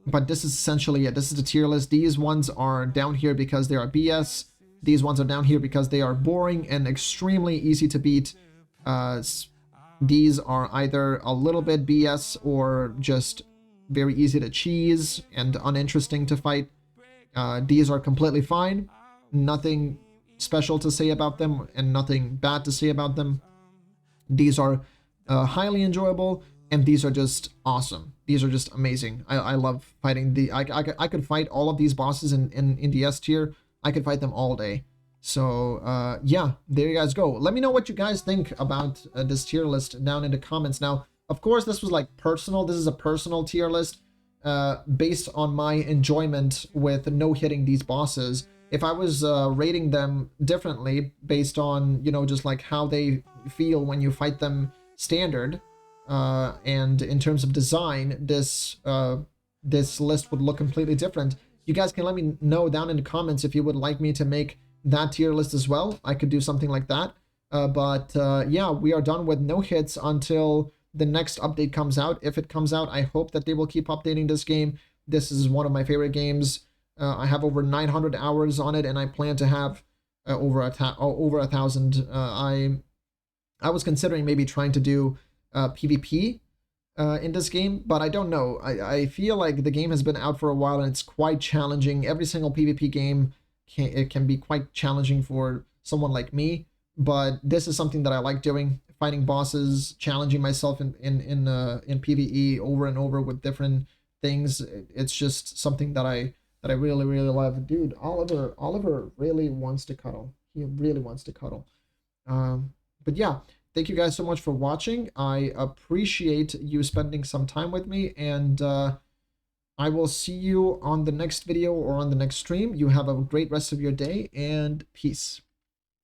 But this is essentially it. This is the tier list. These ones are down here because they are BS. These ones are down here because they are boring and extremely easy to beat. These are either a little bit BS or just very easy to cheese and uninteresting to fight. These are completely fine. Nothing special to say about them and nothing bad to say about them. These are highly enjoyable, and these are just awesome. These are just amazing. I love fighting the... I could fight all of these bosses in the S tier. I could fight them all day. So, yeah, there you guys go. Let me know what you guys think about this tier list down in the comments. Now, of course, this was like personal. This is a personal tier list based on my enjoyment with no-hitting these bosses. If I was rating them differently based on, you know, just like how they feel when you fight them standard, and in terms of design, this list would look completely different. You guys can let me know down in the comments if you would like me to make that tier list as well. I could do something like that. But yeah, we are done with no hits until the next update comes out. If it comes out, I hope that they will keep updating this game. This is one of my favorite games. I have over 900 hours on it, and I plan to have over 1,000. I was considering maybe trying to do PvP in this game, but I don't know. I feel like the game has been out for a while and it's quite challenging. Every single PvP game can be quite challenging for someone like me, but this is something that I like doing, fighting bosses, challenging myself in PvE over and over with different things. It's just something that I really love. Dude, Oliver really wants to cuddle. He really wants to cuddle. But yeah, thank you guys so much for watching. I appreciate you spending some time with me, and I will see you on the next video or on the next stream. You have a great rest of your day, and peace.